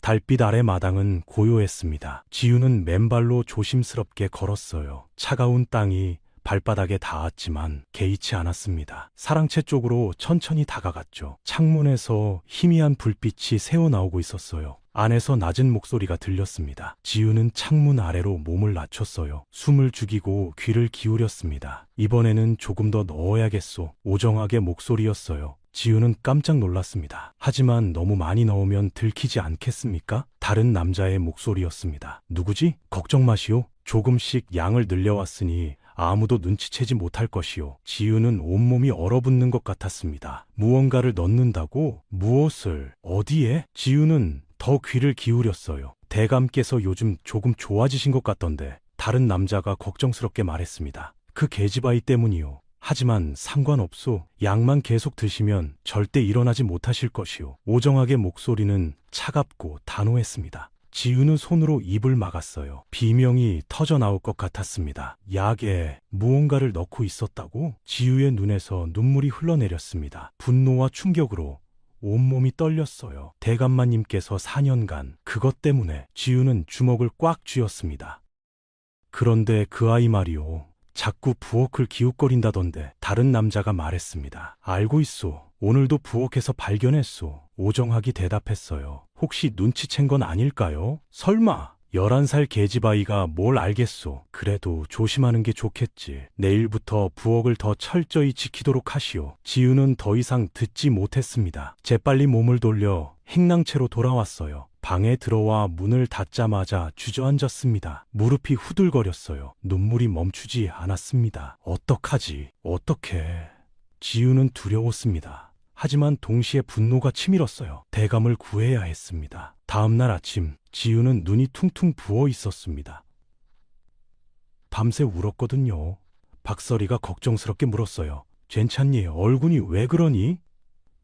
Speaker 2: 달빛 아래 마당은 고요했습니다. 지우는 맨발로 조심스럽게 걸었어요. 차가운 땅이 발바닥에 닿았지만 개의치 않았습니다. 사랑채 쪽으로 천천히 다가갔죠. 창문에서 희미한 불빛이 새어나오고 있었어요. 안에서 낮은 목소리가 들렸습니다. 지우는 창문 아래로 몸을 낮췄어요. 숨을 죽이고 귀를 기울였습니다. 이번에는 조금 더 넣어야겠소. 오정학의 목소리였어요. 지우는 깜짝 놀랐습니다. 하지만 너무 많이 넣으면 들키지 않겠습니까? 다른 남자의 목소리였습니다. 누구지? 걱정 마시오. 조금씩 양을 늘려왔으니 아무도 눈치채지 못할 것이요. 지우는 온몸이 얼어붙는 것 같았습니다. 무언가를 넣는다고? 무엇을? 어디에? 지우는 더 귀를 기울였어요. 대감께서 요즘 조금 좋아지신 것 같던데. 다른 남자가 걱정스럽게 말했습니다. 그 계집아이 때문이요. 하지만 상관없소. 약만 계속 드시면 절대 일어나지 못하실 것이요. 오정학의 목소리는 차갑고 단호했습니다. 지우는 손으로 입을 막았어요. 비명이 터져나올 것 같았습니다. 약에 무언가를 넣고 있었다고? 지우의 눈에서 눈물이 흘러내렸습니다. 분노와 충격으로 온몸이 떨렸어요. 대감마님께서 4년간 그것 때문에. 지우는 주먹을 꽉 쥐었습니다. 그런데 그 아이 말이요. 자꾸 부엌을 기웃거린다던데. 다른 남자가 말했습니다. 알고 있소. 오늘도 부엌에서 발견했소. 오정학이 대답했어요. 혹시 눈치챈 건 아닐까요? 설마 11살 계집아이가 뭘 알겠소. 그래도 조심하는 게 좋겠지. 내일부터 부엌을 더 철저히 지키도록 하시오. 지우는 더 이상 듣지 못했습니다. 재빨리 몸을 돌려 행랑채로 돌아왔어요. 방에 들어와 문을 닫자마자 주저앉았습니다. 무릎이 후들거렸어요. 눈물이 멈추지 않았습니다. 어떡하지? 어떡해? 지우는 두려웠습니다. 하지만 동시에 분노가 치밀었어요. 대감을 구해야 했습니다. 다음 날 아침, 지우는 눈이 퉁퉁 부어 있었습니다. 밤새 울었거든요. 박서리가 걱정스럽게 물었어요. 괜찮니? 얼굴이 왜 그러니?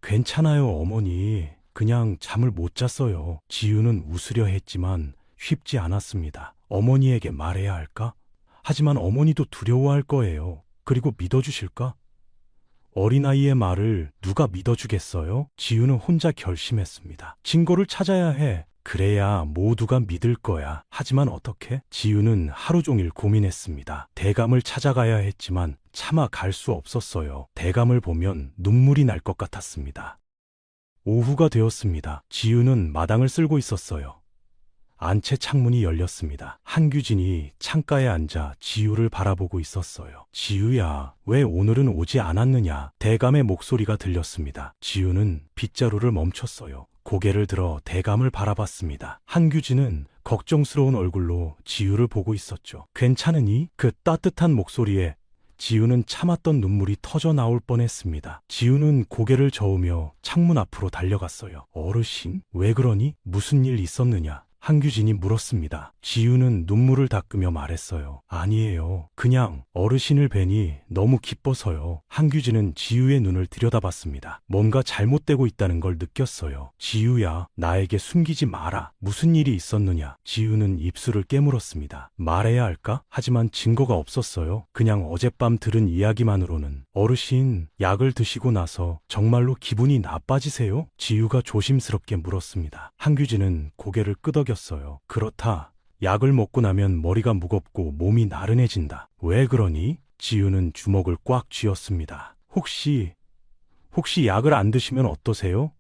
Speaker 2: 괜찮아요, 어머니. 그냥 잠을 못 잤어요. 지우는 웃으려 했지만 쉽지 않았습니다. 어머니에게 말해야 할까? 하지만 어머니도 두려워할 거예요. 그리고 믿어주실까? 어린아이의 말을 누가 믿어주겠어요? 지우는 혼자 결심했습니다. 증거를 찾아야 해. 그래야 모두가 믿을 거야. 하지만 어떻게? 지우는 하루 종일 고민했습니다. 대감을 찾아가야 했지만 차마 갈 수 없었어요. 대감을 보면 눈물이 날 것 같았습니다. 오후가 되었습니다. 지우는 마당을 쓸고 있었어요. 안채 창문이 열렸습니다. 한규진이 창가에 앉아 지우를 바라보고 있었어요. 지우야, 왜 오늘은 오지 않았느냐? 대감의 목소리가 들렸습니다. 지우는 빗자루를 멈췄어요. 고개를 들어 대감을 바라봤습니다. 한규진은 걱정스러운 얼굴로 지우를 보고 있었죠. 괜찮으니? 그 따뜻한 목소리에 지우는 참았던 눈물이 터져 나올 뻔했습니다. 지우는 고개를 저으며 창문 앞으로 달려갔어요. 어르신, 왜 그러니? 무슨 일 있었느냐? 한규진이 물었습니다. 지우는 눈물을 닦으며 말했어요. 아니에요. 그냥 어르신을 뵈니 너무 기뻐서요. 한규진은 지우의 눈을 들여다봤습니다. 뭔가 잘못되고 있다는 걸 느꼈어요. 지우야, 나에게 숨기지 마라. 무슨 일이 있었느냐? 지우는 입술을 깨물었습니다. 말해야 할까? 하지만 증거가 없었어요. 그냥 어젯밤 들은 이야기만으로는. 어르신, 약을 드시고 나서 정말로 기분이 나빠지세요? 지우가 조심스럽게 물었습니다. 한규진은 고개를 끄덕였어요. 그렇다. 약을 먹고 나면 머리가 무겁고 몸이 나른해진다. 왜 그러니? 지우는 주먹을 꽉 쥐었습니다. 혹시 약을 안 드시면 어떠세요?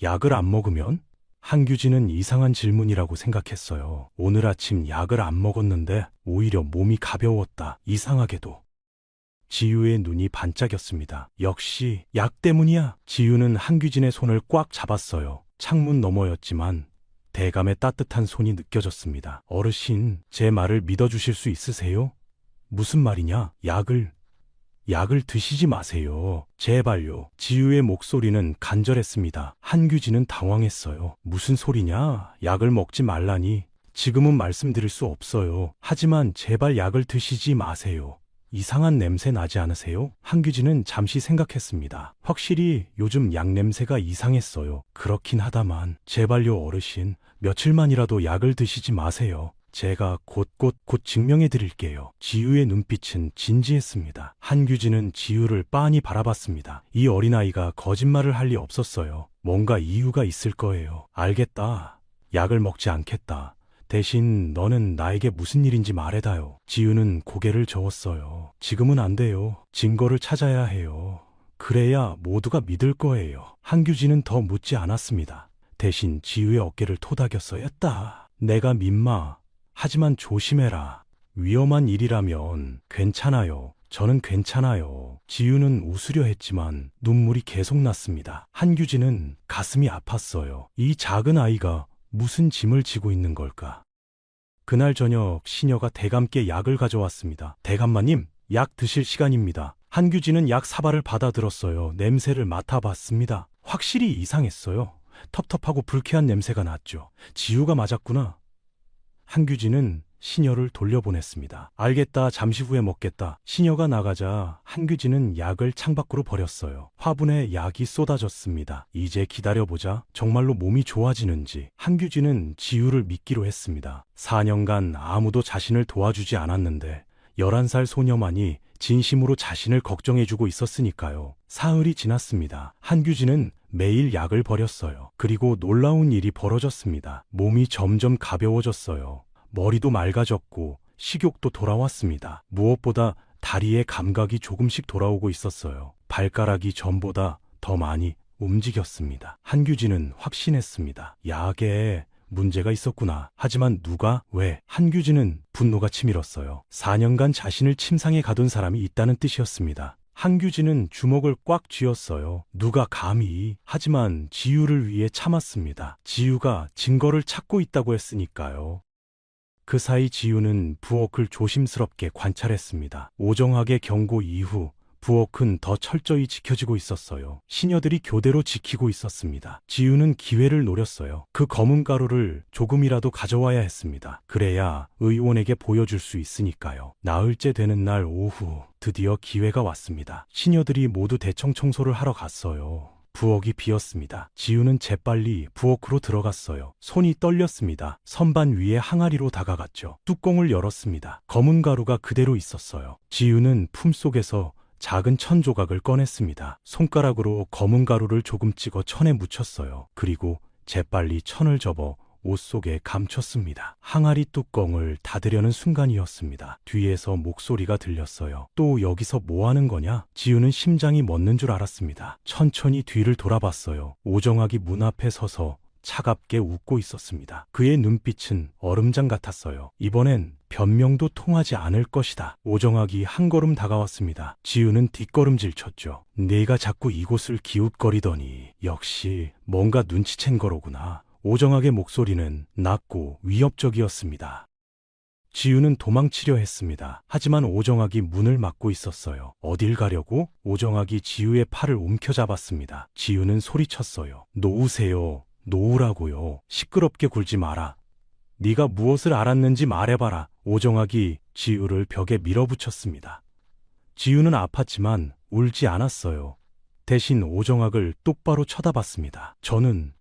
Speaker 2: 약을 안 먹으면? 한규진은 이상한 질문이라고 생각했어요. 오늘 아침 약을 안 먹었는데 오히려 몸이 가벼웠다. 이상하게도. 지우의 눈이 반짝였습니다. 역시 약 때문이야. 지우는 한규진의 손을 꽉 잡았어요. 창문 너머였지만 대감의 따뜻한 손이 느껴졌습니다. 어르신, 제 말을 믿어주실 수 있으세요? 무슨 말이냐? 약을 드시지 마세요. 제발요. 지우의 목소리는 간절했습니다. 한규진은 당황했어요. 무슨 소리냐? 약을 먹지 말라니. 지금은 말씀드릴 수 없어요. 하지만 제발 약을 드시지 마세요. 이상한 냄새 나지 않으세요? 한규진은 잠시 생각했습니다. 확실히 요즘 약 냄새가 이상했어요. 그렇긴 하다만 제발요 어르신, 며칠만이라도 약을 드시지 마세요. 제가 곧 증명해 드릴게요. 지우의 눈빛은 진지했습니다. 한규진은 지우를 빤히 바라봤습니다. 이 어린아이가 거짓말을 할 리 없었어요. 뭔가 이유가 있을 거예요. 알겠다. 약을 먹지 않겠다. 대신 너는 나에게 무슨 일인지 말해다요. 지우는 고개를 저었어요. 지금은 안 돼요. 증거를 찾아야 해요. 그래야 모두가 믿을 거예요. 한규진은 더 묻지 않았습니다. 대신 지우의 어깨를 토닥였어야 했다. 내가 민마. 하지만 조심해라. 위험한 일이라면 괜찮아요. 저는 괜찮아요. 지우는 웃으려 했지만 눈물이 계속 났습니다. 한규진은 가슴이 아팠어요. 이 작은 아이가 무슨 짐을 지고 있는 걸까? 그날 저녁 시녀가 대감께 약을 가져왔습니다. 대감마님, 약 드실 시간입니다. 한규진은 약 사발을 받아들었어요. 냄새를 맡아봤습니다. 확실히 이상했어요. 텁텁하고 불쾌한 냄새가 났죠. 지우가 맞았구나. 한규진은 시녀를 돌려보냈습니다. 알겠다. 잠시 후에 먹겠다. 시녀가 나가자 한규진은 약을 창밖으로 버렸어요. 화분에 약이 쏟아졌습니다. 이제 기다려보자. 정말로 몸이 좋아지는지. 한규진은 지우를 믿기로 했습니다. 4년간 아무도 자신을 도와주지 않았는데 11살 소녀만이 진심으로 자신을 걱정해주고 있었으니까요. 사흘이 지났습니다. 한규진은 매일 약을 버렸어요. 그리고 놀라운 일이 벌어졌습니다. 몸이 점점 가벼워졌어요. 머리도 맑아졌고 식욕도 돌아왔습니다. 무엇보다 다리의 감각이 조금씩 돌아오고 있었어요. 발가락이 전보다 더 많이 움직였습니다. 한규진은 확신했습니다. 약에 문제가 있었구나. 하지만 누가, 왜? 한규진은 분노가 치밀었어요. 4년간 자신을 침상에 가둔 사람이 있다는 뜻이었습니다. 한규진은 주먹을 꽉 쥐었어요. 누가 감히. 하지만 지우를 위해 참았습니다. 지우가 증거를 찾고 있다고 했으니까요. 그 사이 지우는 부엌을 조심스럽게 관찰했습니다. 오정학의 경고 이후 부엌은 더 철저히 지켜지고 있었어요. 시녀들이 교대로 지키고 있었습니다. 지우는 기회를 노렸어요. 그 검은 가루를 조금이라도 가져와야 했습니다. 그래야 의원에게 보여줄 수 있으니까요. 나흘째 되는 날 오후 드디어 기회가 왔습니다. 시녀들이 모두 대청 청소를 하러 갔어요. 부엌이 비었습니다. 지우는 재빨리 부엌으로 들어갔어요. 손이 떨렸습니다. 선반 위에 항아리로 다가갔죠. 뚜껑을 열었습니다. 검은 가루가 그대로 있었어요. 지우는 품속에서 작은 천 조각을 꺼냈습니다. 손가락으로 검은 가루를 조금 찍어 천에 묻혔어요. 그리고 재빨리 천을 접어 옷 속에 감췄습니다. 항아리 뚜껑을 닫으려는 순간이었습니다. 뒤에서 목소리가 들렸어요. 또 여기서 뭐 하는 거냐? 지우는 심장이 멎는 줄 알았습니다. 천천히 뒤를 돌아봤어요. 오정학이 문 앞에 서서 차갑게 웃고 있었습니다. 그의 눈빛은 얼음장 같았어요. 이번엔 변명도 통하지 않을 것이다. 오정학이 한 걸음 다가왔습니다. 지우는 뒷걸음질 쳤죠. 내가 자꾸 이곳을 기웃거리더니 역시 뭔가 눈치챈 거로구나. 오정학의 목소리는 낮고 위협적이었습니다. 지우는 도망치려 했습니다. 하지만 오정학이 문을 막고 있었어요. 어딜 가려고? 오정학이 지우의 팔을 움켜잡았습니다. 지우는 소리쳤어요. 놓으세요. 놓으라고요. 시끄럽게 굴지 마라. 네가 무엇을 알았는지 말해봐라. 오정학이 지우를 벽에 밀어붙였습니다. 지우는 아팠지만 울지 않았어요. 대신 오정학을 똑바로 쳐다봤습니다. 저는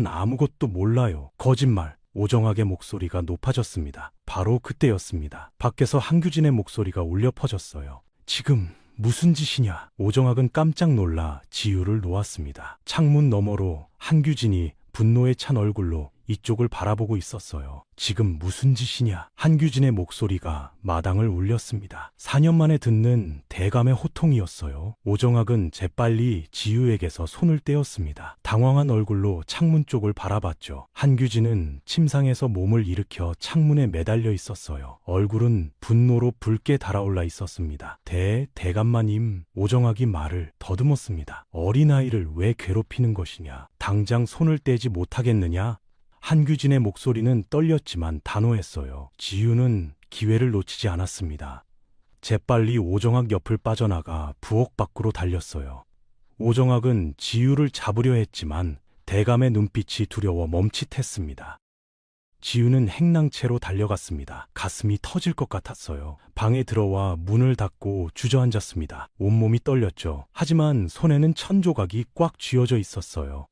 Speaker 2: 아무것도 몰라요. 거짓말. 오정학의 목소리가 높아졌습니다. 바로 그때였습니다. 밖에서 한규진의 목소리가 울려 퍼졌어요. 지금 무슨 짓이냐? 오정학은 깜짝 놀라 지우를 놓았습니다. 창문 너머로 한규진이 분노에 찬 얼굴로 이쪽을 바라보고 있었어요. 지금 무슨 짓이냐? 한규진의 목소리가 마당을 울렸습니다. 4년 만에 듣는 대감의 호통이었어요. 오정학은 재빨리 지우에게서 손을 떼었습니다. 당황한 얼굴로 창문 쪽을 바라봤죠. 한규진은 침상에서 몸을 일으켜 창문에 매달려 있었어요. 얼굴은 분노로 붉게 달아올라 있었습니다. 대감마님. 오정학이 말을 더듬었습니다. 어린아이를 왜 괴롭히는 것이냐? 당장 손을 떼지 못하겠느냐? 한규진의 목소리는 떨렸지만 단호했어요. 지우는 기회를 놓치지 않았습니다. 재빨리 오정학 옆을 빠져나가 부엌 밖으로 달렸어요. 오정학은 지우를 잡으려 했지만 대감의 눈빛이 두려워 멈칫했습니다. 지우는 행랑채로 달려갔습니다. 가슴이 터질 것 같았어요. 방에 들어와 문을 닫고 주저앉았습니다. 온몸이 떨렸죠. 하지만 손에는 천 조각이 꽉 쥐어져 있었어요.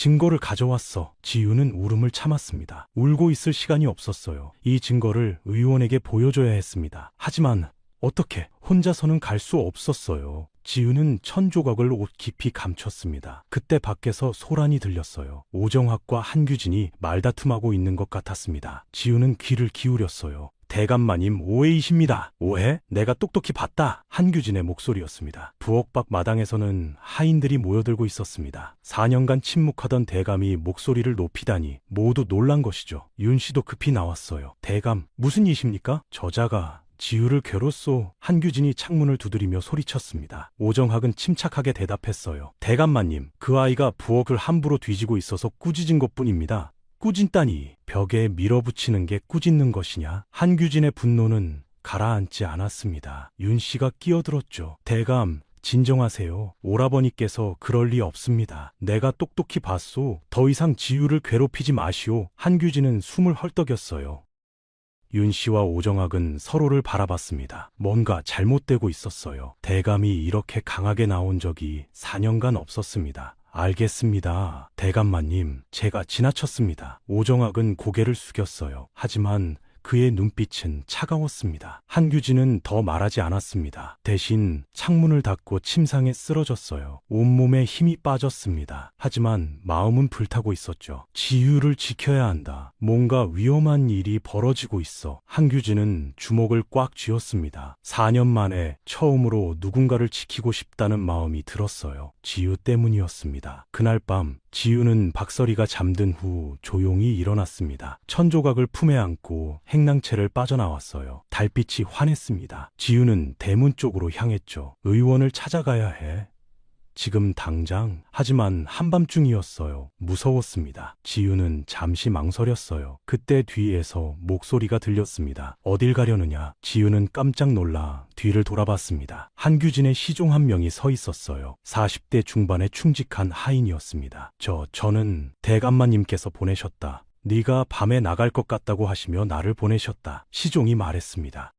Speaker 2: 증거를 가져왔어. 지유는 울음을 참았습니다. 울고 있을 시간이 없었어요. 이 증거를 의원에게 보여줘야 했습니다. 하지만 어떻게 혼자서는 갈 수 없었어요. 지유는 천조각을 옷 깊이 감췄습니다. 그때 밖에서 소란이 들렸어요. 오정학과 한규진이 말다툼하고 있는 것 같았습니다. 지유는 귀를 기울였어요. 대감마님 오해이십니다. 오해? 내가 똑똑히 봤다. 한규진의 목소리였습니다. 부엌 밖 마당에서는 하인들이 모여들고 있었습니다. 4년간 침묵하던 대감이 목소리를 높이다니 모두 놀란 것이죠. 윤 씨도 급히 나왔어요. 대감, 무슨 일이십니까? 저자가 지유를 괴롭소. 한규진이 창문을 두드리며 소리쳤습니다. 오정학은 침착하게 대답했어요. 대감마님, 그 아이가 부엌을 함부로 뒤지고 있어서 꾸짖은 것뿐입니다. 꾸짖다니 벽에 밀어붙이는 게 꾸짖는 것이냐? 한규진의 분노는 가라앉지 않았습니다. 윤 씨가 끼어들었죠. 대감, 진정하세요. 오라버니께서 그럴 리 없습니다. 내가 똑똑히 봤소. 더 이상 지유를 괴롭히지 마시오. 한규진은 숨을 헐떡였어요. 윤 씨와 오정학은 서로를 바라봤습니다. 뭔가 잘못되고 있었어요. 대감이 이렇게 강하게 나온 적이 4년간 없었습니다. 알겠습니다. 대감마님, 제가 지나쳤습니다. 오정학은 고개를 숙였어요. 하지만 그의 눈빛은 차가웠습니다. 한규진은 더 말하지 않았습니다. 대신 창문을 닫고 침상에 쓰러졌어요. 온몸에 힘이 빠졌습니다. 하지만 마음은 불타고 있었죠. 지유를 지켜야 한다. 뭔가 위험한 일이 벌어지고 있어. 한규진은 주먹을 꽉 쥐었습니다. 4년 만에 처음으로 누군가를 지키고 싶다는 마음이 들었어요. 지유 때문이었습니다. 그날 밤 지유는 박서리가 잠든 후 조용히 일어났습니다. 천조각을 품에 안고 행랑채를 빠져나왔어요. 달빛이 환했습니다. 지유는 대문 쪽으로 향했죠. 의원을 찾아가야 해. 지금 당장. 하지만 한밤중이었어요. 무서웠습니다. 지유는 잠시 망설였어요. 그때 뒤에서 목소리가 들렸습니다. 어딜 가려느냐? 지유는 깜짝 놀라 뒤를 돌아봤습니다. 한규진의 시종 한 명이 서 있었어요. 40대 중반의 충직한 하인이었습니다. 저는 대감마님께서 보내셨다. 네가 밤에 나갈 것 같다고 하시며 나를 보내셨다. 시종이 말했습니다.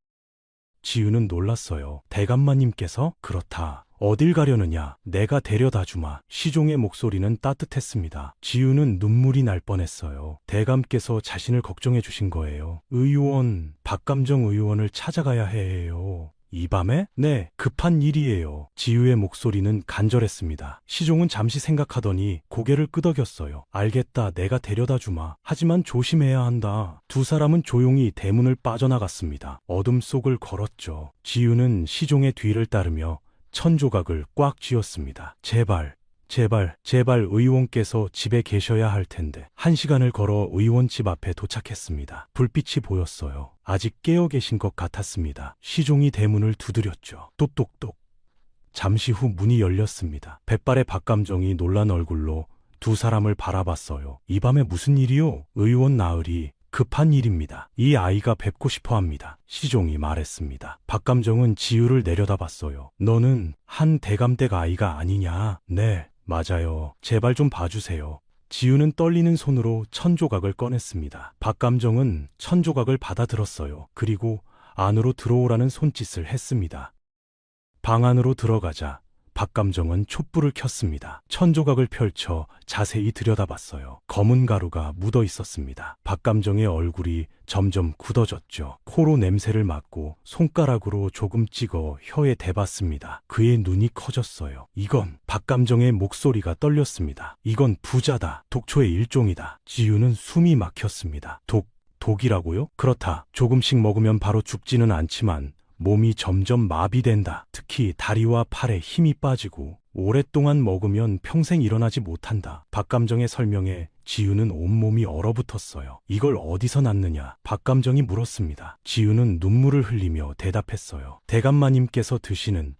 Speaker 2: 지유는 놀랐어요. 대감마님께서? 그렇다. 어딜 가려느냐? 내가 데려다 주마. 시종의 목소리는 따뜻했습니다. 지유는 눈물이 날 뻔했어요. 대감께서 자신을 걱정해 주신 거예요. 의원, 박감정 의원을 찾아가야 해요. 이 밤에? 네, 급한 일이에요. 지유의 목소리는 간절했습니다. 시종은 잠시 생각하더니 고개를 끄덕였어요. 알겠다, 내가 데려다 주마. 하지만 조심해야 한다. 두 사람은 조용히 대문을 빠져나갔습니다. 어둠 속을 걸었죠. 지유는 시종의 뒤를 따르며 천조각을 꽉 쥐었습니다. 제발 의원께서 집에 계셔야 할 텐데. 1시간을 걸어 의원 집 앞에 도착했습니다. 불빛이 보였어요. 아직 깨어 계신 것 같았습니다. 시종이 대문을 두드렸죠. 똑똑똑. 잠시 후 문이 열렸습니다. 백발의 박감정이 놀란 얼굴로 두 사람을 바라봤어요. 이 밤에 무슨 일이요? 의원 나으리. 급한 일입니다. 이 아이가 뵙고 싶어 합니다. 시종이 말했습니다. 박감정은 지유를 내려다봤어요. 너는 한 대감댁 아이가 아니냐? 네, 맞아요. 제발 좀 봐주세요. 지유는 떨리는 손으로 천조각을 꺼냈습니다. 박감정은 천조각을 받아들었어요. 그리고 안으로 들어오라는 손짓을 했습니다. 방 안으로 들어가자 박감정은 촛불을 켰습니다. 천조각을 펼쳐 자세히 들여다봤어요. 검은 가루가 묻어 있었습니다. 박감정의 얼굴이 점점 굳어졌죠. 코로 냄새를 맡고 손가락으로 조금 찍어 혀에 대봤습니다. 그의 눈이 커졌어요. 이건, 박감정의 목소리가 떨렸습니다. 이건 부자다. 독초의 일종이다. 지유는 숨이 막혔습니다. 독이라고요? 그렇다. 조금씩 먹으면 바로 죽지는 않지만 몸이 점점 마비된다. 특히 다리와 팔에 힘이 빠지고 오랫동안 먹으면 평생 일어나지 못한다. 박감정의 설명에 지유는 온몸이 얼어붙었어요. 이걸 어디서 났느냐? 박감정이 물었습니다. 지유는 눈물을 흘리며 대답했어요. 대감마님께서 드시는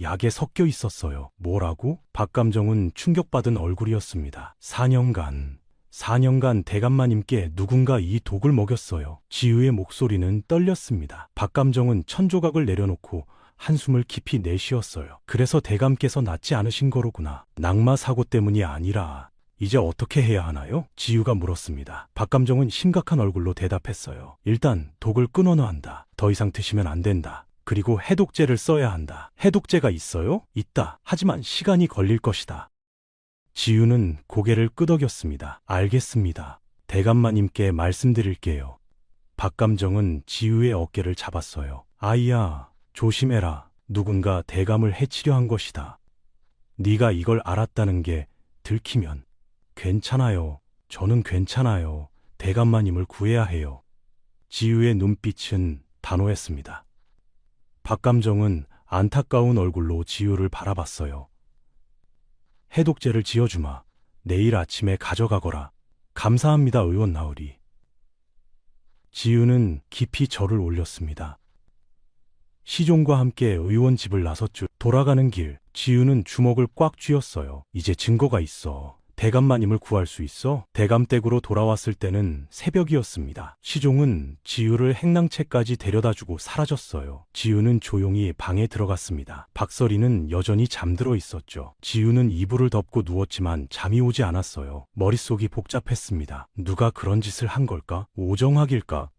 Speaker 2: 약에 섞여 있었어요. 뭐라고? 박감정은 충격받은 얼굴이었습니다. 4년간 대감마님께 누군가 이 독을 먹였어요. 지유의 목소리는 떨렸습니다. 박감정은 천조각을 내려놓고 한숨을 깊이 내쉬었어요. 그래서 대감께서 낫지 않으신 거로구나. 낙마 사고 때문이 아니라 이제 어떻게 해야 하나요? 지유가 물었습니다. 박감정은 심각한 얼굴로 대답했어요. 일단 독을 끊어놔야 한다. 더 이상 드시면 안 된다. 그리고 해독제를 써야 한다. 해독제가 있어요? 있다. 하지만 시간이 걸릴 것이다. 지우는 고개를 끄덕였습니다. 알겠습니다. 대감마님께 말씀드릴게요. 박감정은 지우의 어깨를 잡았어요. 아이야, 조심해라. 누군가 대감을 해치려 한 것이다. 네가 이걸 알았다는 게 들키면. 괜찮아요. 저는 괜찮아요. 대감마님을 구해야 해요. 지우의 눈빛은 단호했습니다. 박감정은 안타까운 얼굴로 지우를 바라봤어요. 해독제를 지어주마. 내일 아침에 가져가거라. 감사합니다, 의원 나으리. 지우는 깊이 절을 올렸습니다. 시종과 함께 의원 집을 나섰죠. 돌아가는 길, 지우는 주먹을 꽉 쥐었어요. 이제 증거가 있어. 대감마님을 구할 수 있어? 대감댁으로 돌아왔을 때는 새벽이었습니다. 시종은 지우를 행랑채까지 데려다주고 사라졌어요. 지우는 조용히 방에 들어갔습니다. 박서리는 여전히 잠들어 있었죠. 지우는 이불을 덮고 누웠지만 잠이 오지 않았어요. 머릿속이 복잡했습니다. 누가 그런 짓을 한 걸까? 오정학일까?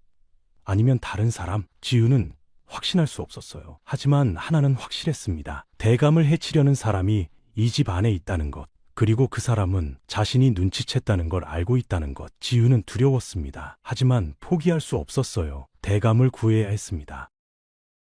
Speaker 2: 아니면 다른 사람? 지우는 확신할 수 없었어요. 하지만 하나는 확실했습니다. 대감을 해치려는 사람이 이 집 안에 있다는 것. 그리고 그 사람은 자신이 눈치챘다는 걸 알고 있다는 것. 지우는 두려웠습니다. 하지만 포기할 수 없었어요. 대감을 구해야 했습니다.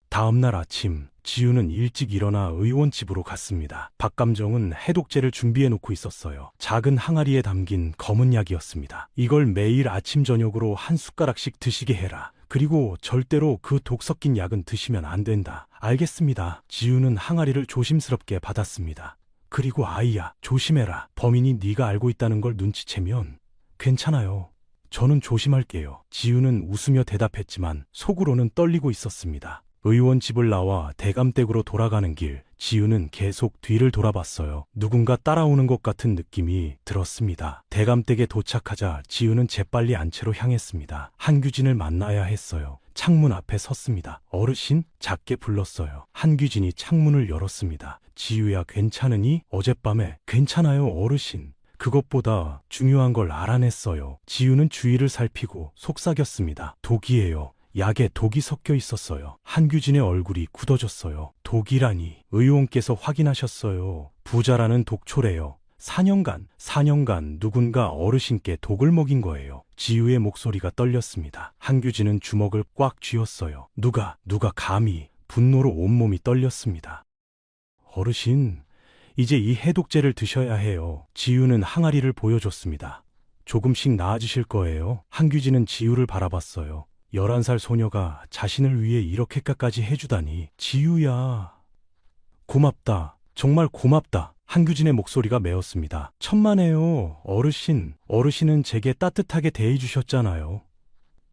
Speaker 2: 다음 날 아침, 지우는 일찍 일어나 의원 집으로 갔습니다. 박감정은 해독제를 준비해 놓고 있었어요. 작은 항아리에 담긴 검은 약이었습니다. 이걸 매일 아침 저녁으로 한 숟가락씩 드시게 해라. 그리고 절대로 그 독 섞인 약은 드시면 안 된다. 알겠습니다. 지우는 항아리를 조심스럽게 받았습니다. 그리고 아이야, 조심해라. 범인이 네가 알고 있다는 걸 눈치채면 괜찮아요. 저는 조심할게요. 지우는 웃으며 대답했지만 속으로는 떨리고 있었습니다. 의원 집을 나와 대감댁으로 돌아가는 길, 지우는 계속 뒤를 돌아봤어요. 누군가 따라오는 것 같은 느낌이 들었습니다. 대감댁에 도착하자 지우는 재빨리 안채로 향했습니다. 한규진을 만나야 했어요. 창문 앞에 섰습니다. 어르신? 작게 불렀어요. 한규진이 창문을 열었습니다. 지우야, 괜찮으니? 어젯밤에. 괜찮아요, 어르신. 그것보다 중요한 걸 알아냈어요. 지우는 주위를 살피고 속삭였습니다. 독이에요. 약에 독이 섞여 있었어요. 한규진의 얼굴이 굳어졌어요. 독이라니. 의원께서 확인하셨어요. 부자라는 독초래요. 4년간 누군가 어르신께 독을 먹인 거예요. 지우의 목소리가 떨렸습니다. 한규진은 주먹을 꽉 쥐었어요. 누가 감히. 분노로 온몸이 떨렸습니다. 어르신, 이제 이 해독제를 드셔야 해요. 지우는 항아리를 보여줬습니다. 조금씩 나아지실 거예요. 한규진은 지우를 바라봤어요. 11살 소녀가 자신을 위해 이렇게까지 해주다니. 지우야. 고맙다. 정말 고맙다. 한규진의 목소리가 메었습니다. 천만에요. 어르신. 어르신은 제게 따뜻하게 대해주셨잖아요.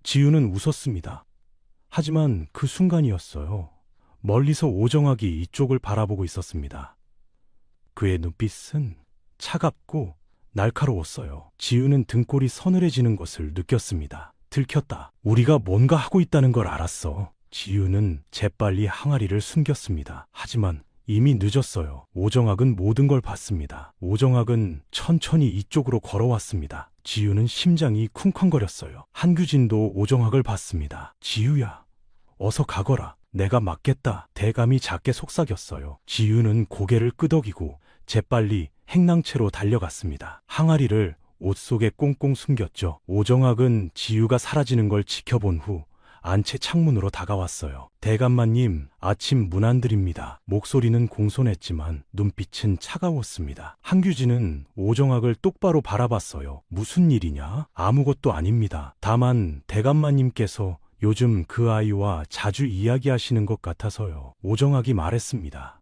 Speaker 2: 지우는 웃었습니다. 하지만 그 순간이었어요. 멀리서 오정학이 이쪽을 바라보고 있었습니다. 그의 눈빛은 차갑고 날카로웠어요. 지우는 등골이 서늘해지는 것을 느꼈습니다. 들켰다. 우리가 뭔가 하고 있다는 걸 알았어. 지우는 재빨리 항아리를 숨겼습니다. 하지만 이미 늦었어요. 오정학은 모든 걸 봤습니다. 오정학은 천천히 이쪽으로 걸어왔습니다. 지우는 심장이 쿵쾅거렸어요. 한규진도 오정학을 봤습니다. 지우야, 어서 가거라. 내가 막겠다. 대감이 작게 속삭였어요. 지우는 고개를 끄덕이고 재빨리 행랑채로 달려갔습니다. 항아리를 옷 속에 꽁꽁 숨겼죠. 오정학은 지우가 사라지는 걸 지켜본 후 안채 창문으로 다가왔어요. 대감마님, 아침 문안드립니다. 목소리는 공손했지만 눈빛은 차가웠습니다. 한규진은 오정학을 똑바로 바라봤어요. 무슨 일이냐? 아무것도 아닙니다. 다만 대감마님께서 요즘 그 아이와 자주 이야기하시는 것 같아서요. 오정학이 말했습니다.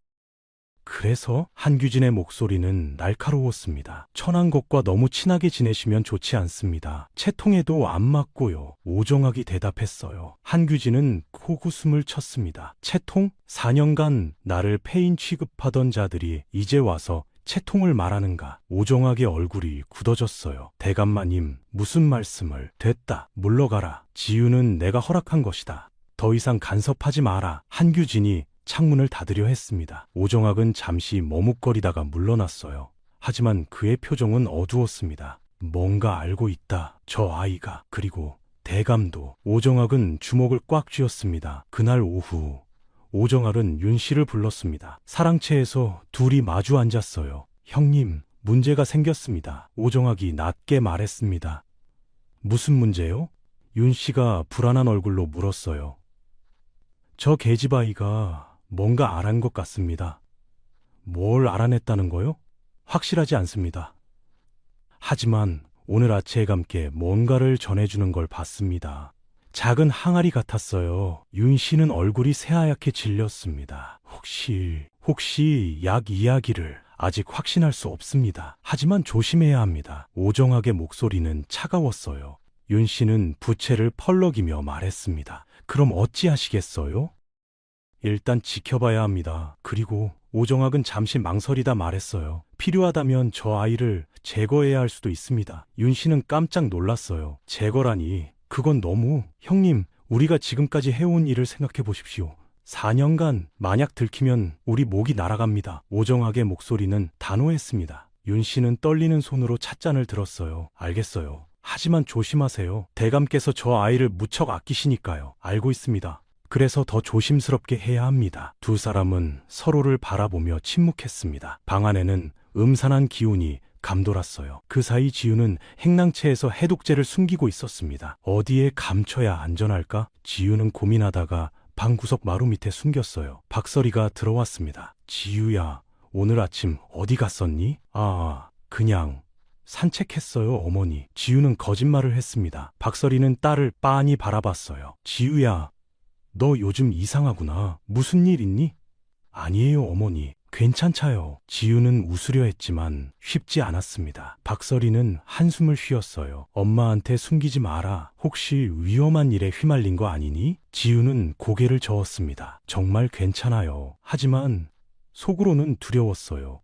Speaker 2: 그래서? 한규진의 목소리는 날카로웠습니다. 천한 것과 너무 친하게 지내시면 좋지 않습니다. 채통에도 안 맞고요. 오정학이 대답했어요. 한규진은 코웃음을 쳤습니다. 채통? 4년간 나를 폐인 취급하던 자들이 이제 와서 채통을 말하는가? 오정학의 얼굴이 굳어졌어요. 대감마님, 무슨 말씀을? 됐다. 물러가라. 지우는 내가 허락한 것이다. 더 이상 간섭하지 마라. 한규진이 창문을 닫으려 했습니다. 오정학은 잠시 머뭇거리다가 물러났어요. 하지만 그의 표정은 어두웠습니다. 뭔가 알고 있다. 저 아이가. 그리고 대감도. 오정학은 주먹을 꽉 쥐었습니다. 그날 오후 오정학은 윤 씨를 불렀습니다. 사랑채에서 둘이 마주 앉았어요. 형님, 문제가 생겼습니다. 오정학이 낮게 말했습니다. 무슨 문제요? 윤 씨가 불안한 얼굴로 물었어요. 저 계집아이가 뭔가 알아낸 것 같습니다. 뭘 알아냈다는 거요? 확실하지 않습니다. 하지만 오늘 아체감께 뭔가를 전해주는 걸 봤습니다. 작은 항아리 같았어요. 윤 씨는 얼굴이 새하얗게 질렸습니다. 혹시 약 이야기를 아직 확신할 수 없습니다. 하지만 조심해야 합니다. 오정학의 목소리는 차가웠어요. 윤 씨는 부채를 펄럭이며 말했습니다. 그럼 어찌하시겠어요? 일단 지켜봐야 합니다. 그리고 오정학은 잠시 망설이다 말했어요. 필요하다면 저 아이를 제거해야 할 수도 있습니다. 윤 씨는 깜짝 놀랐어요. 제거라니, 그건 너무... 형님, 우리가 지금까지 해온 일을 생각해 보십시오. 4년간 만약 들키면 우리 목이 날아갑니다. 오정학의 목소리는 단호했습니다. 윤 씨는 떨리는 손으로 찻잔을 들었어요. 알겠어요. 하지만 조심하세요. 대감께서 저 아이를 무척 아끼시니까요. 알고 있습니다. 그래서 더 조심스럽게 해야 합니다. 두 사람은 서로를 바라보며 침묵했습니다. 방 안에는 음산한 기운이 감돌았어요. 그 사이 지우는 행랑채에서 해독제를 숨기고 있었습니다. 어디에 감춰야 안전할까? 지우는 고민하다가 방 구석 마루 밑에 숨겼어요. 박서리가 들어왔습니다. 지우야, 오늘 아침 어디 갔었니? 그냥 산책했어요, 어머니. 지우는 거짓말을 했습니다. 박서리는 딸을 빤히 바라봤어요. 지우야, 너 요즘 이상하구나. 무슨 일 있니? 아니에요, 어머니. 괜찮차요. 지우는 웃으려 했지만 쉽지 않았습니다. 박서리는 한숨을 쉬었어요. 엄마한테 숨기지 마라. 혹시 위험한 일에 휘말린 거 아니니? 지우는 고개를 저었습니다. 정말 괜찮아요. 하지만 속으로는 두려웠어요.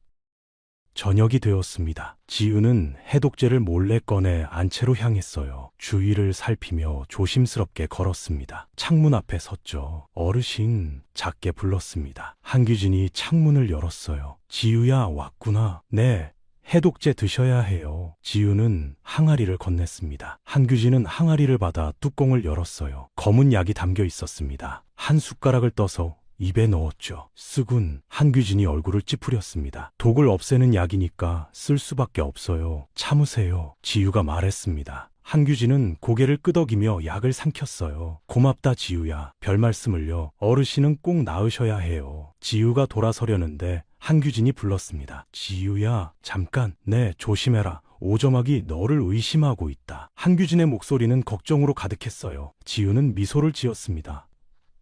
Speaker 2: 저녁이 되었습니다. 지우는 해독제를 몰래 꺼내 안채로 향했어요. 주위를 살피며 조심스럽게 걸었습니다. 창문 앞에 섰죠. 어르신, 작게 불렀습니다. 한규진이 창문을 열었어요. 지우야, 왔구나. 네, 해독제 드셔야 해요. 지우는 항아리를 건넸습니다. 한규진은 항아리를 받아 뚜껑을 열었어요. 검은 약이 담겨 있었습니다. 한 숟가락을 떠서 입에 넣었죠. 쓰군. 한규진이 얼굴을 찌푸렸습니다. 독을 없애는 약이니까 쓸 수밖에 없어요. 참으세요. 지우가 말했습니다. 한규진은 고개를 끄덕이며 약을 삼켰어요. 고맙다, 지우야. 별 말씀을요. 어르신은 꼭 나으셔야 해요. 지우가 돌아서려는데 한규진이 불렀습니다. 지우야, 잠깐. 네, 조심해라. 오정학이 너를 의심하고 있다. 한규진의 목소리는 걱정으로 가득했어요. 지우는 미소를 지었습니다.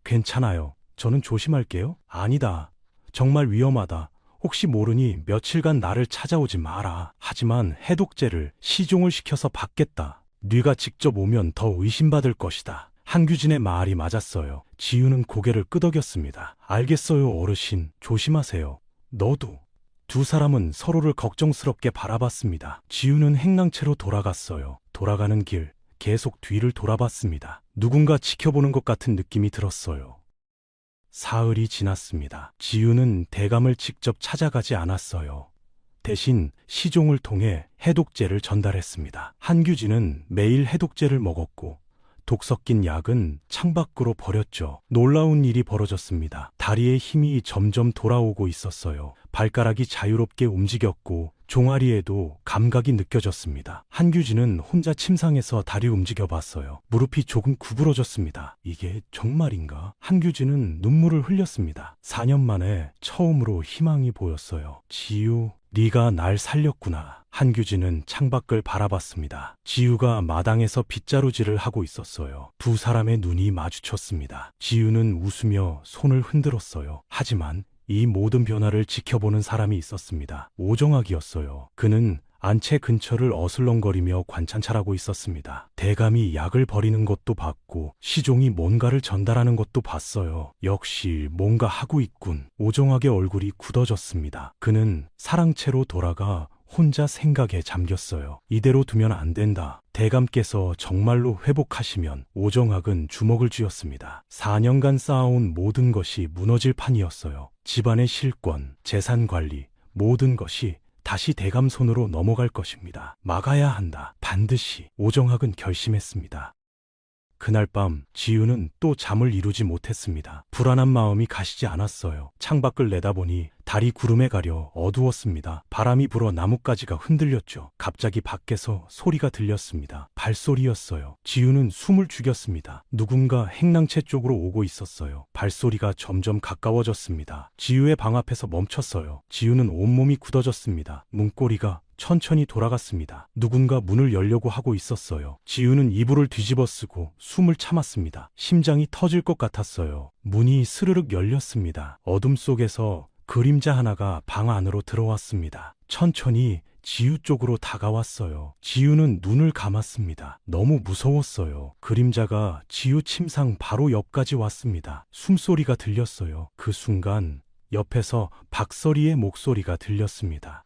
Speaker 2: 괜찮아요. 저는 조심할게요. 아니다. 정말 위험하다. 혹시 모르니 며칠간 나를 찾아오지 마라. 하지만 해독제를 시종을 시켜서 받겠다. 네가 직접 오면 더 의심받을 것이다. 한규진의 말이 맞았어요. 지우는 고개를 끄덕였습니다. 알겠어요, 어르신. 조심하세요. 너도. 두 사람은 서로를 걱정스럽게 바라봤습니다. 지우는 행랑채로 돌아갔어요. 돌아가는 길 계속 뒤를 돌아봤습니다. 누군가 지켜보는 것 같은 느낌이 들었어요. 사흘이 지났습니다. 지우는 대감을 직접 찾아가지 않았어요. 대신 시종을 통해 해독제를 전달했습니다. 한규진은 매일 해독제를 먹었고 독 섞인 약은 창밖으로 버렸죠. 놀라운 일이 벌어졌습니다. 다리에 힘이 점점 돌아오고 있었어요. 발가락이 자유롭게 움직였고 종아리에도 감각이 느껴졌습니다. 한규진은 혼자 침상에서 다리 움직여 봤어요. 무릎이 조금 구부러졌습니다. 이게 정말인가? 한규진은 눈물을 흘렸습니다. 4년 만에 처음으로 희망이 보였어요. 지우, 네가 날 살렸구나. 한규진은 창밖을 바라봤습니다. 지우가 마당에서 빗자루질을 하고 있었어요. 두 사람의 눈이 마주쳤습니다. 지우는 웃으며 손을 흔들었어요. 하지만 이 모든 변화를 지켜보는 사람이 있었습니다. 오정학이었어요. 그는 안채 근처를 어슬렁거리며 관찬찰하고 있었습니다. 대감이 약을 버리는 것도 봤고 시종이 뭔가를 전달하는 것도 봤어요. 역시 뭔가 하고 있군. 오정학의 얼굴이 굳어졌습니다. 그는 사랑채로 돌아가 혼자 생각에 잠겼어요. 이대로 두면 안 된다. 대감께서 정말로 회복하시면. 오정학은 주먹을 쥐었습니다. 4년간 쌓아온 모든 것이 무너질 판이었어요. 집안의 실권, 재산 관리, 모든 것이 다시 대감 손으로 넘어갈 것입니다. 막아야 한다. 반드시. 오정학은 결심했습니다. 그날 밤 지우는 또 잠을 이루지 못했습니다. 불안한 마음이 가시지 않았어요. 창밖을 내다보니 달이 구름에 가려 어두웠습니다. 바람이 불어 나뭇가지가 흔들렸죠. 갑자기 밖에서 소리가 들렸습니다. 발소리였어요. 지우는 숨을 죽였습니다. 누군가 행랑채 쪽으로 오고 있었어요. 발소리가 점점 가까워졌습니다. 지우의 방 앞에서 멈췄어요. 지우는 온몸이 굳어졌습니다. 문고리가 천천히 돌아갔습니다. 누군가 문을 열려고 하고 있었어요. 지우는 이불을 뒤집어 쓰고 숨을 참았습니다. 심장이 터질 것 같았어요. 문이 스르륵 열렸습니다. 어둠 속에서 그림자 하나가 방 안으로 들어왔습니다. 천천히 지우 쪽으로 다가왔어요. 지우는 눈을 감았습니다. 너무 무서웠어요. 그림자가 지우 침상 바로 옆까지 왔습니다. 숨소리가 들렸어요. 그 순간 옆에서 박서리의 목소리가 들렸습니다.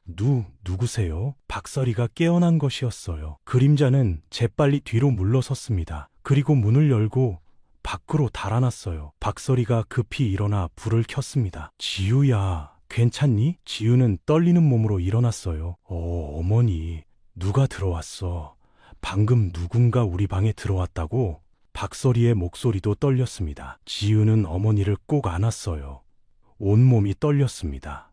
Speaker 2: 누구세요? 박서리가 깨어난 것이었어요. 그림자는 재빨리 뒤로 물러섰습니다. 그리고 문을 열고 밖으로 달아났어요. 박서리가 급히 일어나 불을 켰습니다. 지우야, 괜찮니? 지우는 떨리는 몸으로 일어났어요. 어머니, 누가 들어왔어? 방금 누군가 우리 방에 들어왔다고? 박서리의 목소리도 떨렸습니다. 지우는 어머니를 꼭 안았어요. 온몸이 떨렸습니다.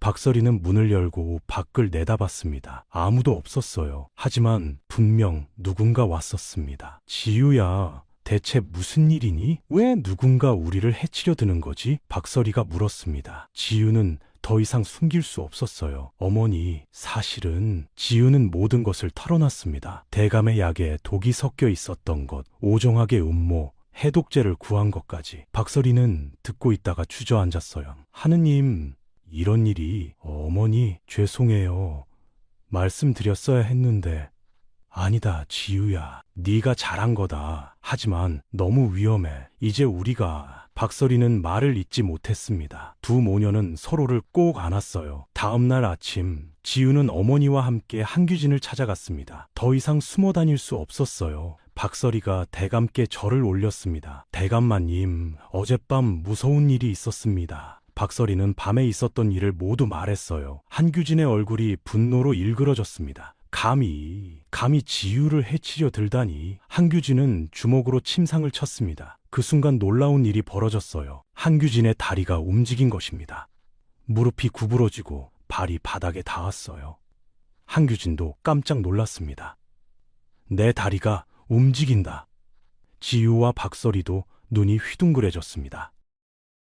Speaker 2: 박서리는 문을 열고 밖을 내다봤습니다. 아무도 없었어요. 하지만 분명 누군가 왔었습니다. 지우야, 대체 무슨 일이니? 왜 누군가 우리를 해치려 드는 거지? 박서리가 물었습니다. 지우는 더 이상 숨길 수 없었어요. 어머니, 사실은 지우는 모든 것을 털어놨습니다. 대감의 약에 독이 섞여 있었던 것, 오정학의 음모, 해독제를 구한 것까지. 박서리는 듣고 있다가 주저앉았어요. 하느님, 이런 일이. 어머니, 죄송해요. 말씀드렸어야 했는데. 아니다, 지우야. 네가 잘한 거다. 하지만 너무 위험해. 이제 우리가. 박서리는 말을 잇지 못했습니다. 두 모녀는 서로를 꼭 안았어요. 다음 날 아침, 지우는 어머니와 함께 한규진을 찾아갔습니다. 더 이상 숨어 다닐 수 없었어요. 박서리가 대감께 절을 올렸습니다. 대감마님, 어젯밤 무서운 일이 있었습니다. 박서리는 밤에 있었던 일을 모두 말했어요. 한규진의 얼굴이 분노로 일그러졌습니다. 감히 지우를 해치려 들다니. 한규진은 주먹으로 침상을 쳤습니다. 그 순간 놀라운 일이 벌어졌어요. 한규진의 다리가 움직인 것입니다. 무릎이 구부러지고 발이 바닥에 닿았어요. 한규진도 깜짝 놀랐습니다. 내 다리가 움직인다. 지우와 박서리도 눈이 휘둥그레졌습니다.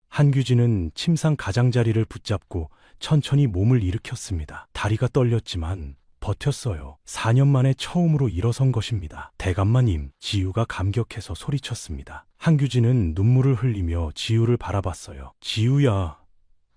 Speaker 2: 한규진은 침상 가장자리를 붙잡고 천천히 몸을 일으켰습니다. 다리가 떨렸지만 버텼어요. 4년 만에 처음으로 일어선 것입니다. 대감마님, 지우가 감격해서 소리쳤습니다. 한규진은 눈물을 흘리며 지우를 바라봤어요. 지우야,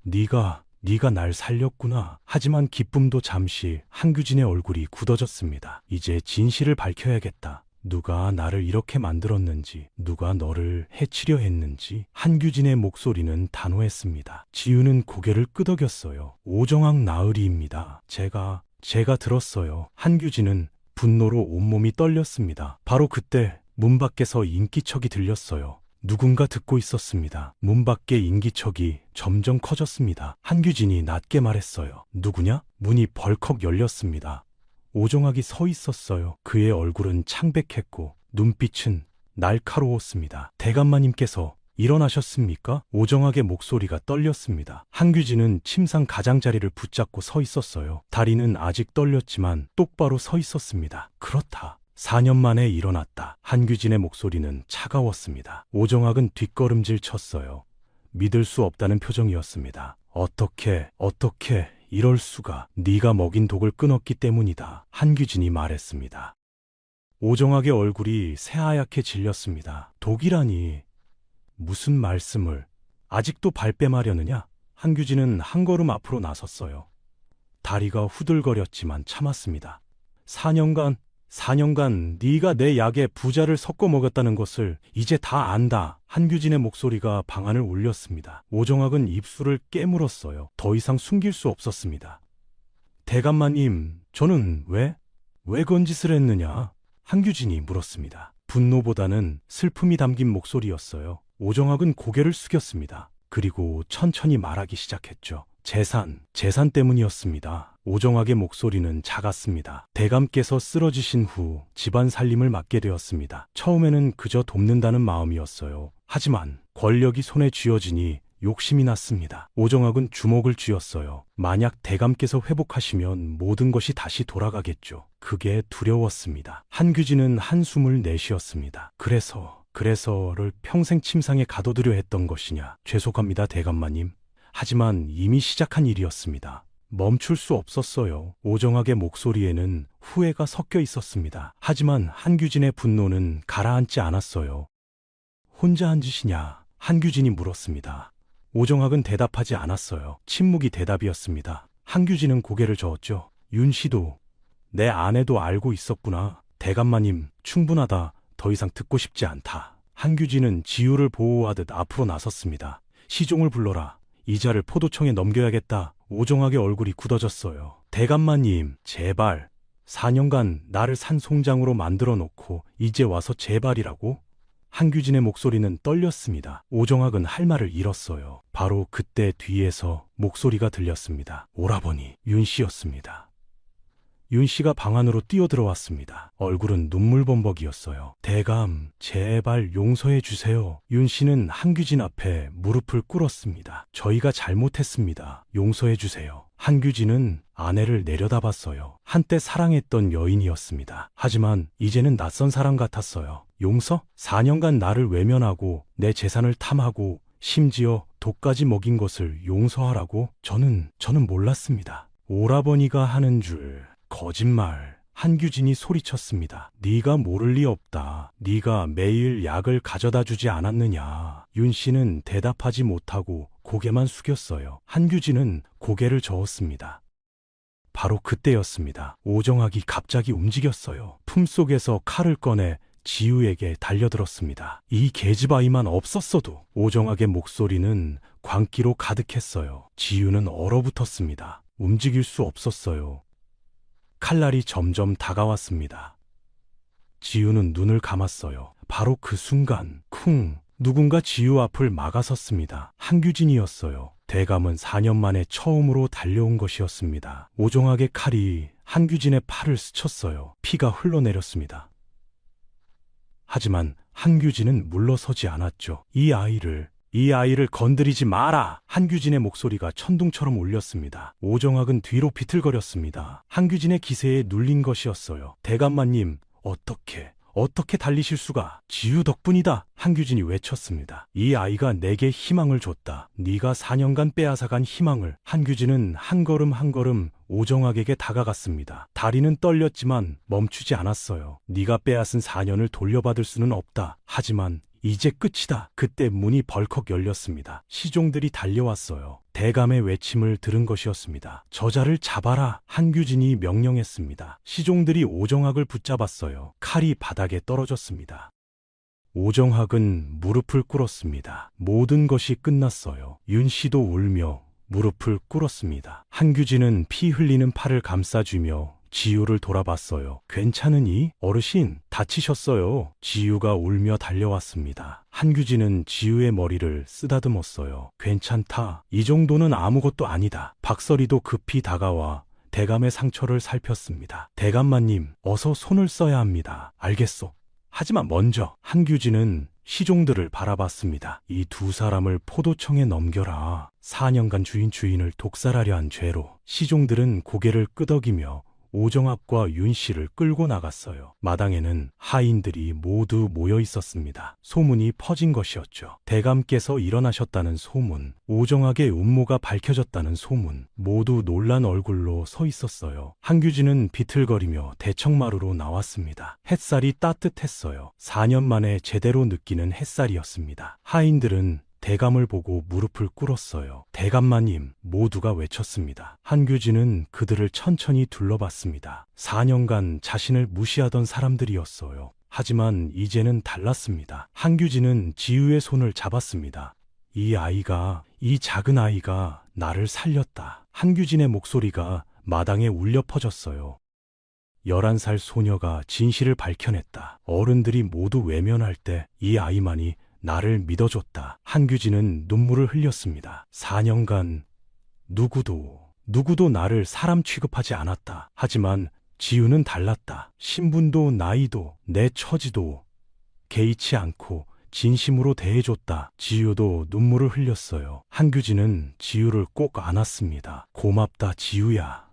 Speaker 2: 네가 날 살렸구나. 하지만 기쁨도 잠시. 한규진의 얼굴이 굳어졌습니다. 이제 진실을 밝혀야겠다. 누가 나를 이렇게 만들었는지, 누가 너를 해치려 했는지. 한규진의 목소리는 단호했습니다. 지우는 고개를 끄덕였어요. 오정학 나으리입니다. 제가 들었어요. 한규진은 분노로 온몸이 떨렸습니다. 바로 그때 문 밖에서 인기척이 들렸어요. 누군가 듣고 있었습니다. 문 밖의 인기척이 점점 커졌습니다. 한규진이 낮게 말했어요. 누구냐? 문이 벌컥 열렸습니다. 오정학이 서 있었어요. 그의 얼굴은 창백했고 눈빛은 날카로웠습니다. 대감마님께서 일어나셨습니까? 오정학의 목소리가 떨렸습니다. 한규진은 침상 가장자리를 붙잡고 서 있었어요. 다리는 아직 떨렸지만 똑바로 서 있었습니다. 그렇다. 4년 만에 일어났다. 한규진의 목소리는 차가웠습니다. 오정학은 뒷걸음질 쳤어요. 믿을 수 없다는 표정이었습니다. 어떻게 이럴 수가. 네가 먹인 독을 끊었기 때문이다. 한규진이 말했습니다. 오정학의 얼굴이 새하얗게 질렸습니다. 독이라니. 무슨 말씀을. 아직도 발뺌하려느냐? 한규진은 한 걸음 앞으로 나섰어요. 다리가 후들거렸지만 참았습니다. 4년간 네가 내 약에 부자를 섞어 먹였다는 것을 이제 다 안다. 한규진의 목소리가 방 안을 울렸습니다. 오정학은 입술을 깨물었어요. 더 이상 숨길 수 없었습니다. 대감마님, 저는 왜 그런 짓을 했느냐? 한규진이 물었습니다. 분노보다는 슬픔이 담긴 목소리였어요. 오정학은 고개를 숙였습니다. 그리고 천천히 말하기 시작했죠. 재산 때문이었습니다. 오정학의 목소리는 작았습니다. 대감께서 쓰러지신 후 집안 살림을 맡게 되었습니다. 처음에는 그저 돕는다는 마음이었어요. 하지만 권력이 손에 쥐어지니 욕심이 났습니다. 오정학은 주먹을 쥐었어요. 만약 대감께서 회복하시면 모든 것이 다시 돌아가겠죠. 그게 두려웠습니다. 한규진은 한숨을 내쉬었습니다. 그래서를 평생 침상에 가둬두려 했던 것이냐. 죄송합니다, 대감마님. 하지만 이미 시작한 일이었습니다. 멈출 수 없었어요. 오정학의 목소리에는 후회가 섞여 있었습니다. 하지만 한규진의 분노는 가라앉지 않았어요. 혼자 한 짓이냐? 한규진이 물었습니다. 오정학은 대답하지 않았어요. 침묵이 대답이었습니다. 한규진은 고개를 저었죠. 윤 씨도 내 아내도 알고 있었구나. 대감마님, 충분하다. 더 이상 듣고 싶지 않다. 한규진은 지우를 보호하듯 앞으로 나섰습니다. 시종을 불러라. 이자를 포도청에 넘겨야겠다. 오정학의 얼굴이 굳어졌어요. 대감마님, 제발. 4년간 나를 산송장으로 만들어 놓고 이제 와서 제발이라고? 한규진의 목소리는 떨렸습니다. 오정학은 할 말을 잃었어요. 바로 그때 뒤에서 목소리가 들렸습니다. 오라버니, 윤 씨였습니다. 윤 씨가 방 안으로 뛰어들어왔습니다. 얼굴은 눈물범벅이었어요. 대감, 제발 용서해 주세요. 윤 씨는 한규진 앞에 무릎을 꿇었습니다. 저희가 잘못했습니다. 용서해 주세요. 한규진은 아내를 내려다봤어요. 한때 사랑했던 여인이었습니다. 하지만 이제는 낯선 사람 같았어요. 용서? 4년간 나를 외면하고 내 재산을 탐하고 심지어 독까지 먹인 것을 용서하라고? 저는 몰랐습니다. 오라버니가 하는 줄. 거짓말. 한규진이 소리쳤습니다. 네가 모를 리 없다. 네가 매일 약을 가져다 주지 않았느냐. 윤 씨는 대답하지 못하고 고개만 숙였어요. 한규진은 고개를 저었습니다. 바로 그때였습니다. 오정학이 갑자기 움직였어요. 품속에서 칼을 꺼내 지우에게 달려들었습니다. 이 계집아이만 없었어도. 오정학의 목소리는 광기로 가득했어요. 지우는 얼어붙었습니다. 움직일 수 없었어요. 칼날이 점점 다가왔습니다. 지우는 눈을 감았어요. 바로 그 순간 쿵, 누군가 지우 앞을 막아섰습니다. 한규진이었어요. 대감은 4년 만에 처음으로 달려온 것이었습니다. 오정학의 칼이 한규진의 팔을 스쳤어요. 피가 흘러내렸습니다. 하지만 한규진은 물러서지 않았죠. 이 아이를 건드리지 마라! 한규진의 목소리가 천둥처럼 울렸습니다. 오정학은 뒤로 비틀거렸습니다. 한규진의 기세에 눌린 것이었어요. 대감마님, 어떻게 달리실 수가? 지우 덕분이다! 한규진이 외쳤습니다. 이 아이가 내게 희망을 줬다. 네가 4년간 빼앗아간 희망을. 한규진은 한 걸음 한 걸음 오정학에게 다가갔습니다. 다리는 떨렸지만 멈추지 않았어요. 네가 빼앗은 4년을 돌려받을 수는 없다. 하지만 이제 끝이다. 그때 문이 벌컥 열렸습니다. 시종들이 달려왔어요. 대감의 외침을 들은 것이었습니다. 저자를 잡아라. 한규진이 명령했습니다. 시종들이 오정학을 붙잡았어요. 칼이 바닥에 떨어졌습니다. 오정학은 무릎을 꿇었습니다. 모든 것이 끝났어요. 윤 씨도 울며 무릎을 꿇었습니다. 한규진은 피 흘리는 팔을 감싸주며 지우를 돌아봤어요. 괜찮으니? 어르신, 다치셨어요. 지우가 울며 달려왔습니다. 한규진은 지우의 머리를 쓰다듬었어요. 괜찮다. 이 정도는 아무것도 아니다. 박서리도 급히 다가와 대감의 상처를 살폈습니다. 대감마님, 어서 손을 써야 합니다. 알겠소. 하지만 먼저 한규진은 시종들을 바라봤습니다. 이 두 사람을 포도청에 넘겨라. 4년간 주인을 독살하려 한 죄로. 시종들은 고개를 끄덕이며 오정학과 윤 씨를 끌고 나갔어요. 마당에는 하인들이 모두 모여 있었습니다. 소문이 퍼진 것이었죠. 대감께서 일어나셨다는 소문, 오정학의 음모가 밝혀졌다는 소문, 모두 놀란 얼굴로 서 있었어요. 한규진은 비틀거리며 대청마루로 나왔습니다. 햇살이 따뜻했어요. 4년 만에 제대로 느끼는 햇살이었습니다. 하인들은 대감을 보고 무릎을 꿇었어요. 대감마님, 모두가 외쳤습니다. 한규진은 그들을 천천히 둘러봤습니다. 4년간 자신을 무시하던 사람들이었어요. 하지만 이제는 달랐습니다. 한규진은 지우의 손을 잡았습니다. 이 작은 아이가 나를 살렸다. 한규진의 목소리가 마당에 울려 퍼졌어요. 11살 소녀가 진실을 밝혀냈다. 어른들이 모두 외면할 때 이 아이만이 나를 믿어줬다. 한규진은 눈물을 흘렸습니다. 4년간 누구도 나를 사람 취급하지 않았다. 하지만 지우는 달랐다. 신분도 나이도 내 처지도 개의치 않고 진심으로 대해줬다. 지유도 눈물을 흘렸어요. 한규진은 지유를 꼭 안았습니다. 고맙다, 지유야.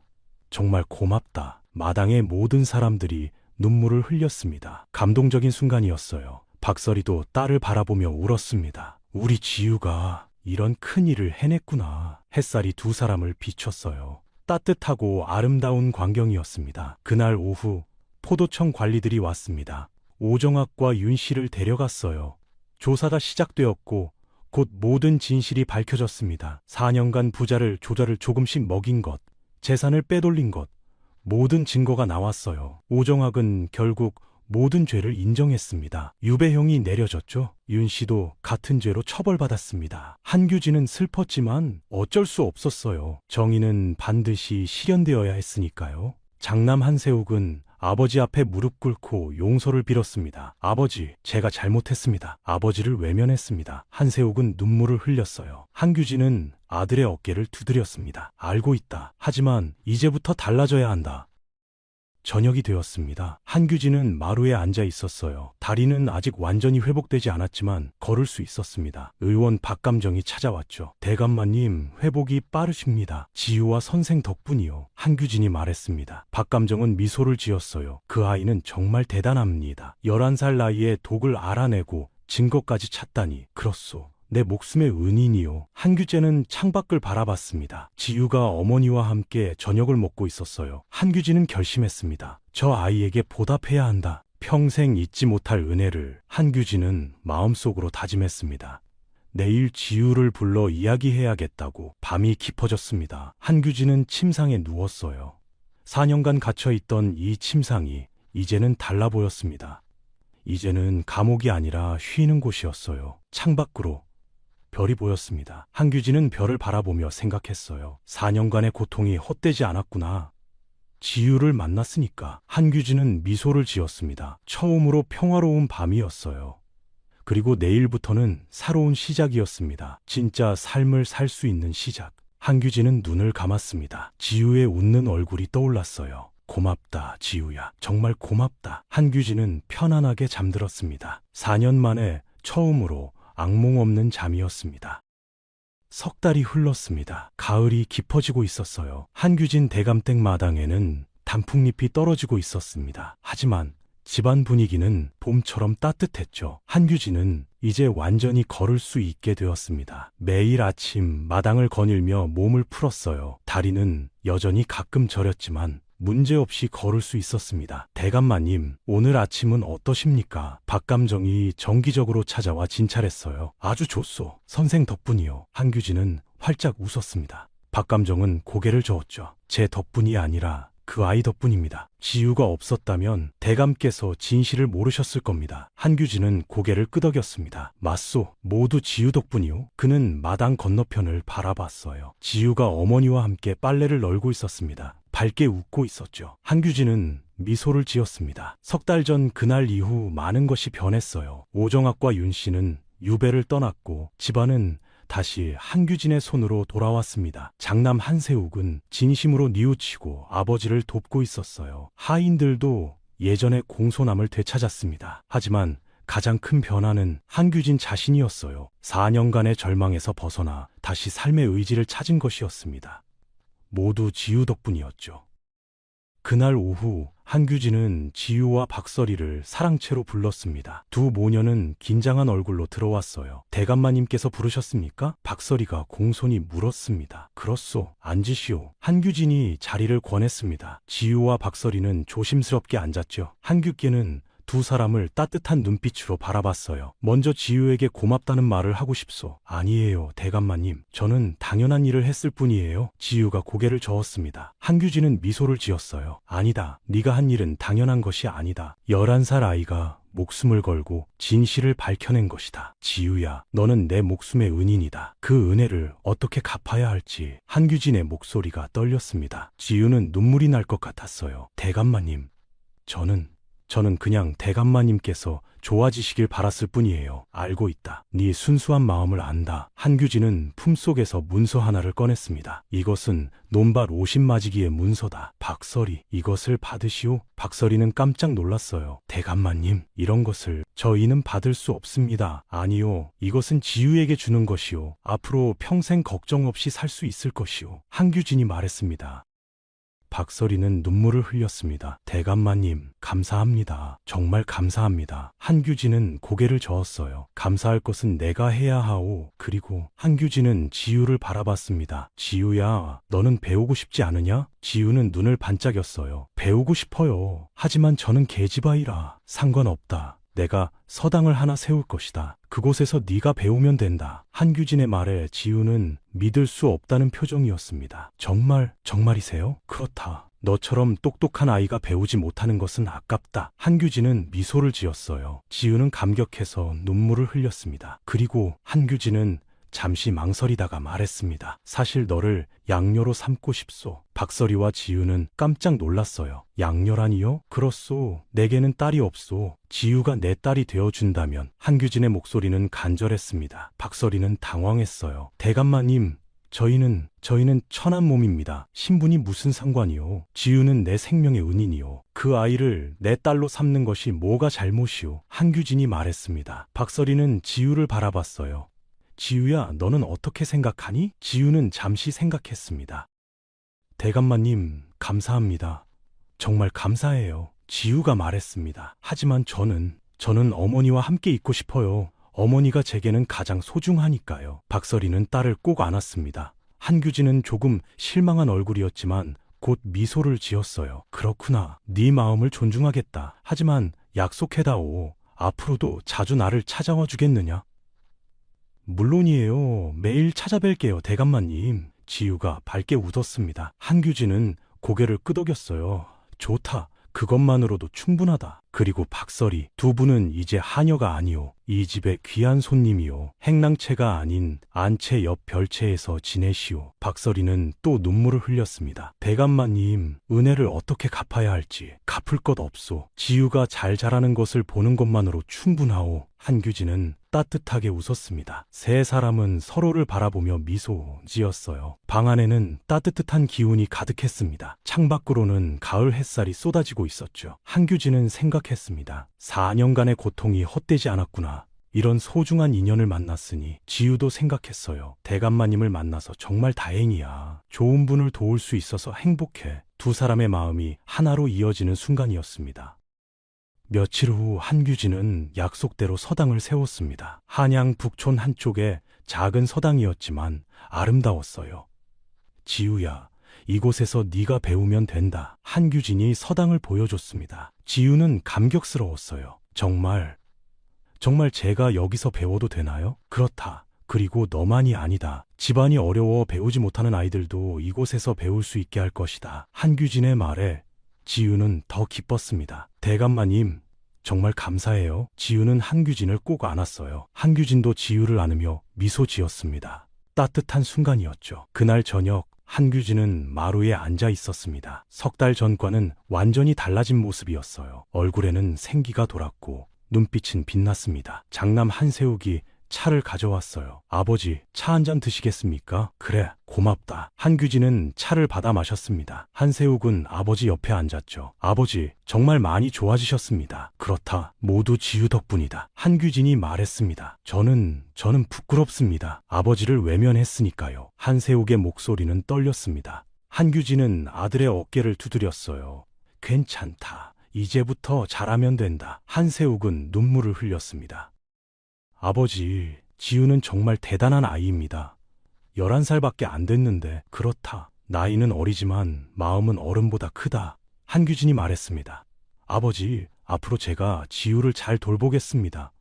Speaker 2: 정말 고맙다. 마당의 모든 사람들이 눈물을 흘렸습니다. 감동적인 순간이었어요. 박설이도 딸을 바라보며 울었습니다. 우리 지유가 이런 큰 일을 해냈구나. 햇살이 두 사람을 비췄어요. 따뜻하고 아름다운 광경이었습니다. 그날 오후 포도청 관리들이 왔습니다. 오정학과 윤 씨를 데려갔어요. 조사가 시작되었고 곧 모든 진실이 밝혀졌습니다. 4년간 부자를 조자를 조금씩 먹인 것, 재산을 빼돌린 것, 모든 증거가 나왔어요. 오정학은 결국 모든 죄를 인정했습니다. 유배형이 내려졌죠. 윤 씨도 같은 죄로 처벌받았습니다. 한규진은 슬펐지만 어쩔 수 없었어요. 정의는 반드시 실현되어야 했으니까요. 장남 한세욱은 아버지 앞에 무릎 꿇고 용서를 빌었습니다. 아버지, 제가 잘못했습니다. 아버지를 외면했습니다. 한세욱은 눈물을 흘렸어요. 한규진은 아들의 어깨를 두드렸습니다. 알고 있다. 하지만 이제부터 달라져야 한다. 저녁이 되었습니다. 한규진은 마루에 앉아 있었어요. 다리는 아직 완전히 회복되지 않았지만 걸을 수 있었습니다. 의원 박감정이 찾아왔죠. 대감마님, 회복이 빠르십니다. 지유와 선생 덕분이요. 한규진이 말했습니다. 박감정은 미소를 지었어요. 그 아이는 정말 대단합니다. 11살 나이에 독을 알아내고 증거까지 찾다니. 그렇소. 내 목숨의 은인이요. 한규재는 창밖을 바라봤습니다. 지유가 어머니와 함께 저녁을 먹고 있었어요. 한규진은 결심했습니다. 저 아이에게 보답해야 한다. 평생 잊지 못할 은혜를. 한규진은 마음속으로 다짐했습니다. 내일 지유를 불러 이야기해야겠다고. 밤이 깊어졌습니다. 한규진은 침상에 누웠어요. 4년간 갇혀있던 이 침상이 이제는 달라 보였습니다. 이제는 감옥이 아니라 쉬는 곳이었어요. 창밖으로 별이 보였습니다. 한규진은 별을 바라보며 생각했어요. 4년간의 고통이 헛되지 않았구나. 지유를 만났으니까. 한규진은 미소를 지었습니다. 처음으로 평화로운 밤이었어요. 그리고 내일부터는 새로운 시작이었습니다. 진짜 삶을 살 수 있는 시작. 한규진은 눈을 감았습니다. 지유의 웃는 얼굴이 떠올랐어요. 고맙다, 지유야. 정말 고맙다. 한규진은 편안하게 잠들었습니다. 4년 만에 처음으로 악몽 없는 잠이었습니다. 석 달이 흘렀습니다. 가을이 깊어지고 있었어요. 한규진 대감댁 마당에는 단풍잎이 떨어지고 있었습니다. 하지만 집안 분위기는 봄처럼 따뜻했죠. 한규진은 이제 완전히 걸을 수 있게 되었습니다. 매일 아침 마당을 거닐며 몸을 풀었어요. 다리는 여전히 가끔 저렸지만 문제없이 걸을 수 있었습니다. 대감마님, 오늘 아침은 어떠십니까? 박감정이 정기적으로 찾아와 진찰했어요. 아주 좋소. 선생 덕분이요. 한규진은 활짝 웃었습니다. 박감정은 고개를 저었죠. 제 덕분이 아니라 그 아이 덕분입니다. 지유가 없었다면 대감께서 진실을 모르셨을 겁니다. 한규진은 고개를 끄덕였습니다. 맞소. 모두 지유 덕분이요. 그는 마당 건너편을 바라봤어요. 지유가 어머니와 함께 빨래를 널고 있었습니다. 밝게 웃고 있었죠. 한규진은 미소를 지었습니다. 석 달 전 그날 이후 많은 것이 변했어요. 오정학과 윤 씨는 유배를 떠났고 집안은 다시 한규진의 손으로 돌아왔습니다. 장남 한세욱은 진심으로 뉘우치고 아버지를 돕고 있었어요. 하인들도 예전의 공손함을 되찾았습니다. 하지만 가장 큰 변화는 한규진 자신이었어요. 4년간의 절망에서 벗어나 다시 삶의 의지를 찾은 것이었습니다. 모두 지유 덕분이었죠. 그날 오후 한규진은 지유와 박설이를 사랑채로 불렀습니다. 두 모녀는 긴장한 얼굴로 들어왔어요. 대감마님께서 부르셨습니까? 박설이가 공손히 물었습니다. 그렇소. 앉으시오. 한규진이 자리를 권했습니다. 지유와 박설이는 조심스럽게 앉았죠. 한규께는 두 사람을 따뜻한 눈빛으로 바라봤어요. 먼저 지유에게 고맙다는 말을 하고 싶소. 아니에요, 대감마님. 저는 당연한 일을 했을 뿐이에요. 지유가 고개를 저었습니다. 한규진은 미소를 지었어요. 아니다. 네가 한 일은 당연한 것이 아니다. 11살 아이가 목숨을 걸고 진실을 밝혀낸 것이다. 지유야, 너는 내 목숨의 은인이다. 그 은혜를 어떻게 갚아야 할지. 한규진의 목소리가 떨렸습니다. 지유는 눈물이 날 것 같았어요. 대감마님, 저는 저는 그냥 대감마님께서 좋아지시길 바랐을 뿐이에요. 알고 있다. 네 순수한 마음을 안다. 한규진은 품속에서 문서 하나를 꺼냈습니다. 이것은 논밭 50마지기의 문서다. 박서리, 이것을 받으시오. 박서리는 깜짝 놀랐어요. 대감마님, 이런 것을 저희는 받을 수 없습니다. 아니요, 이것은 지우에게 주는 것이오. 앞으로 평생 걱정 없이 살 수 있을 것이오. 한규진이 말했습니다. 박서리는 눈물을 흘렸습니다. 대감마님, 감사합니다. 정말 감사합니다. 한규진은 고개를 저었어요. 감사할 것은 내가 해야 하오. 그리고 한규진은 지우를 바라봤습니다. 지우야, 너는 배우고 싶지 않으냐? 지우는 눈을 반짝였어요. 배우고 싶어요. 하지만 저는 계집아이라. 상관없다. 내가 서당을 하나 세울 것이다. 그곳에서 네가 배우면 된다. 한규진의 말에 지우는 믿을 수 없다는 표정이었습니다. 정말이세요? 그렇다. 너처럼 똑똑한 아이가 배우지 못하는 것은 아깝다. 한규진은 미소를 지었어요. 지우는 감격해서 눈물을 흘렸습니다. 그리고 한규진은 잠시 망설이다가 말했습니다. 사실 너를 양녀로 삼고 싶소. 박서리와 지우는 깜짝 놀랐어요. 양녀라니요? 그렇소. 내게는 딸이 없소. 지우가 내 딸이 되어준다면. 한규진의 목소리는 간절했습니다. 박서리는 당황했어요. 대감마님, 저희는 천한 몸입니다. 신분이 무슨 상관이요? 지우는 내 생명의 은인이요. 그 아이를 내 딸로 삼는 것이 뭐가 잘못이요? 한규진이 말했습니다. 박서리는 지우를 바라봤어요. 지우야, 너는 어떻게 생각하니? 지우는 잠시 생각했습니다. 대감마님, 감사합니다. 정말 감사해요. 지우가 말했습니다. 하지만 저는 어머니와 함께 있고 싶어요. 어머니가 제게는 가장 소중하니까요. 박서리는 딸을 꼭 안았습니다. 한규진은 조금 실망한 얼굴이었지만 곧 미소를 지었어요. 그렇구나. 네 마음을 존중하겠다. 하지만 약속해다오. 앞으로도 자주 나를 찾아와 주겠느냐? 물론이에요. 매일 찾아뵐게요, 대감마님. 지우가 밝게 웃었습니다. 한규진은 고개를 끄덕였어요. 좋다. 그것만으로도 충분하다. 그리고 박서리, 두 분은 이제 하녀가 아니오. 이 집의 귀한 손님이오. 행랑채가 아닌 안채 옆 별채에서 지내시오. 박서리는 또 눈물을 흘렸습니다. 대감마님, 은혜를 어떻게 갚아야 할지 갚을 것 없소. 지우가 잘 자라는 것을 보는 것만으로 충분하오. 한규진은 따뜻하게 웃었습니다. 세 사람은 서로를 바라보며 미소 지었어요. 방 안에는 따뜻한 기운이 가득했습니다. 창밖으로는 가을 햇살이 쏟아지고 있었죠. 한규진은 생각했습니다. 4년간의 고통이 헛되지 않았구나. 이런 소중한 인연을 만났으니. 지우도 생각했어요. 대감마님을 만나서 정말 다행이야. 좋은 분을 도울 수 있어서 행복해. 두 사람의 마음이 하나로 이어지는 순간이었습니다. 며칠 후 한규진은 약속대로 서당을 세웠습니다. 한양 북촌 한쪽에 작은 서당이었지만 아름다웠어요. 지우야, 이곳에서 네가 배우면 된다. 한규진이 서당을 보여줬습니다. 지우는 감격스러웠어요. 정말 제가 여기서 배워도 되나요? 그렇다. 그리고 너만이 아니다. 집안이 어려워 배우지 못하는 아이들도 이곳에서 배울 수 있게 할 것이다. 한규진의 말에 지우는 더 기뻤습니다. 대감마님, 정말 감사해요. 지우는 한규진을 꼭 안았어요. 한규진도 지우를 안으며 미소 지었습니다. 따뜻한 순간이었죠. 그날 저녁 한규진은 마루에 앉아 있었습니다. 석 달 전과는 완전히 달라진 모습이었어요. 얼굴에는 생기가 돌았고 눈빛은 빛났습니다. 장남 한세욱이 차를 가져왔어요. 아버지, 차 한 잔 드시겠습니까? 그래, 고맙다. 한규진은 차를 받아 마셨습니다. 한세욱은 아버지 옆에 앉았죠. 아버지, 정말 많이 좋아지셨습니다. 그렇다. 모두 지우 덕분이다. 한규진이 말했습니다. 저는 부끄럽습니다. 아버지를 외면했으니까요. 한세욱의 목소리는 떨렸습니다. 한규진은 아들의 어깨를 두드렸어요. 괜찮다. 이제부터 잘하면 된다. 한세욱은 눈물을 흘렸습니다. 아버지, 지우는 정말 대단한 아이입니다. 11살밖에 안 됐는데. 그렇다. 나이는 어리지만 마음은 어른보다 크다. 한규진이 말했습니다. 아버지, 앞으로 제가 지우를 잘 돌보겠습니다.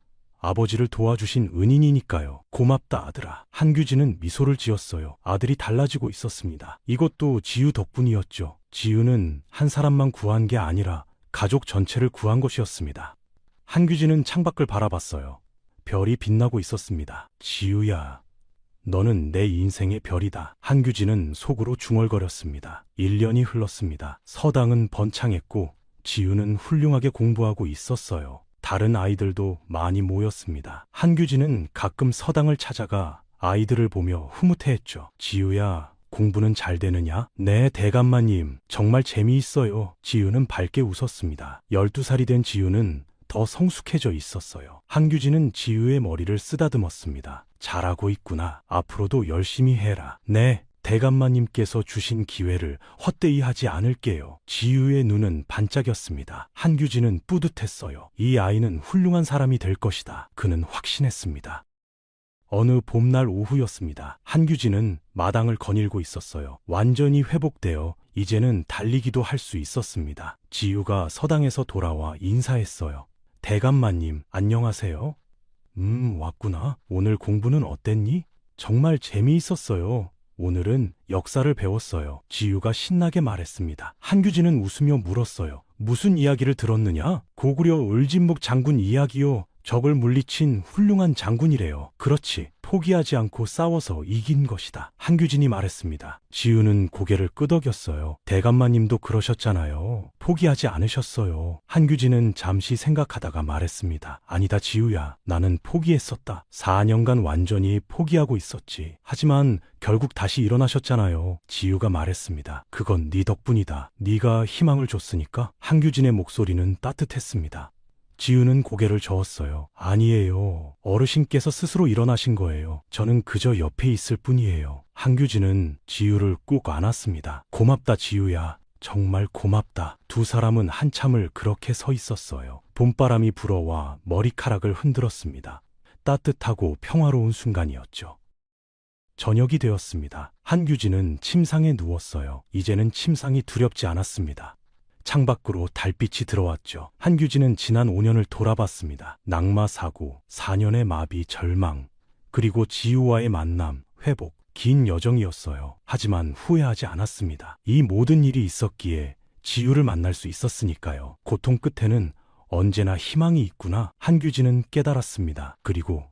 Speaker 2: 아버지를 도와주신 은인이니까요. 고맙다, 아들아. 한규진은 미소를 지었어요. 아들이 달라지고 있었습니다. 이것도 지우 덕분이었죠. 지우는 한 사람만 구한 게 아니라 가족 전체를 구한 것이었습니다. 한규진은 창밖을 바라봤어요. 별이 빛나고 있었습니다. 지우야, 너는 내 인생의 별이다. 한규진은 속으로 중얼거렸습니다. 1년이 흘렀습니다. 서당은 번창했고 지우는 훌륭하게 공부하고 있었어요. 다른 아이들도 많이 모였습니다. 한규진은 가끔 서당을 찾아가 아이들을 보며 흐뭇해했죠. 지우야, 공부는 잘 되느냐? 네, 대감마님. 정말 재미있어요. 지우는 밝게 웃었습니다. 12살이 된 지우는 더 성숙해져 있었어요. 한규진은 지우의 머리를 쓰다듬었습니다. 잘하고 있구나. 앞으로도 열심히 해라. 네, 대감마님께서 주신 기회를 헛되이 하지 않을게요. 지우의 눈은 반짝였습니다. 한규진은 뿌듯했어요. 이 아이는 훌륭한 사람이 될 것이다. 그는 확신했습니다. 어느 봄날 오후였습니다. 한규진은 마당을 거닐고 있었어요. 완전히 회복되어 이제는 달리기도 할 수 있었습니다. 지우가 서당에서 돌아와 인사했어요. 대감마님, 안녕하세요. 왔구나. 오늘 공부는 어땠니? 정말 재미있었어요. 오늘은 역사를 배웠어요. 지우가 신나게 말했습니다. 한규진은 웃으며 물었어요. 무슨 이야기를 들었느냐? 고구려 을진묵 장군 이야기요. 적을 물리친 훌륭한 장군이래요. 그렇지. 포기하지 않고 싸워서 이긴 것이다. 한규진이 말했습니다. 지우는 고개를 끄덕였어요. 대감마님도 그러셨잖아요. 포기하지 않으셨어요. 한규진은 잠시 생각하다가 말했습니다. 아니다, 지우야. 나는 포기했었다. 4년간 완전히 포기하고 있었지. 하지만 결국 다시 일어나셨잖아요. 지우가 말했습니다. 그건 네 덕분이다. 네가 희망을 줬으니까. 한규진의 목소리는 따뜻했습니다. 지우는 고개를 저었어요. 아니에요. 어르신께서 스스로 일어나신 거예요. 저는 그저 옆에 있을 뿐이에요. 한규진은 지우를 꾹 안았습니다. 고맙다, 지우야. 정말 고맙다. 두 사람은 한참을 그렇게 서 있었어요. 봄바람이 불어와 머리카락을 흔들었습니다. 따뜻하고 평화로운 순간이었죠. 저녁이 되었습니다. 한규진은 침상에 누웠어요. 이제는 침상이 두렵지 않았습니다. 창밖으로 달빛이 들어왔죠. 한규진은 지난 5년을 돌아봤습니다. 낙마 사고, 4년의 마비, 절망, 그리고 지우와의 만남, 회복, 긴 여정이었어요. 하지만 후회하지 않았습니다. 이 모든 일이 있었기에 지우를 만날 수 있었으니까요. 고통 끝에는 언제나 희망이 있구나. 한규진은 깨달았습니다. 그리고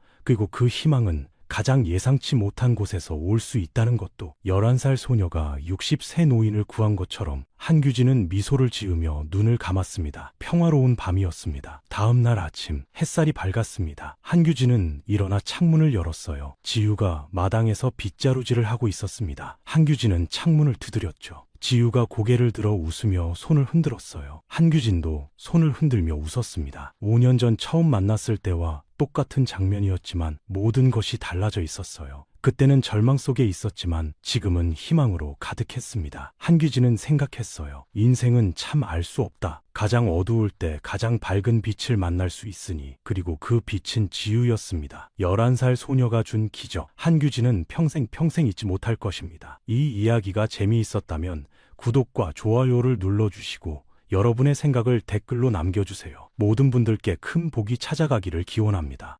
Speaker 2: 그 희망은 가장 예상치 못한 곳에서 올 수 있다는 것도. 11살 소녀가 60세 노인을 구한 것처럼 한규진은 미소를 지으며 눈을 감았습니다. 평화로운 밤이었습니다. 다음 날 아침 햇살이 밝았습니다. 한규진은 일어나 창문을 열었어요. 지우가 마당에서 빗자루질을 하고 있었습니다. 한규진은 창문을 두드렸죠. 지우가 고개를 들어 웃으며 손을 흔들었어요. 한규진도 손을 흔들며 웃었습니다. 5년 전 처음 만났을 때와 똑같은 장면이었지만 모든 것이 달라져 있었어요. 그때는 절망 속에 있었지만 지금은 희망으로 가득했습니다. 한규진은 생각했어요. 인생은 참 알 수 없다. 가장 어두울 때 가장 밝은 빛을 만날 수 있으니. 그리고 그 빛은 지우였습니다. 11살 소녀가 준 기적. 한규진은 평생 잊지 못할 것입니다. 이 이야기가 재미있었다면 구독과 좋아요를 눌러주시고 여러분의 생각을 댓글로 남겨주세요. 모든 분들께 큰 복이 찾아가기를 기원합니다.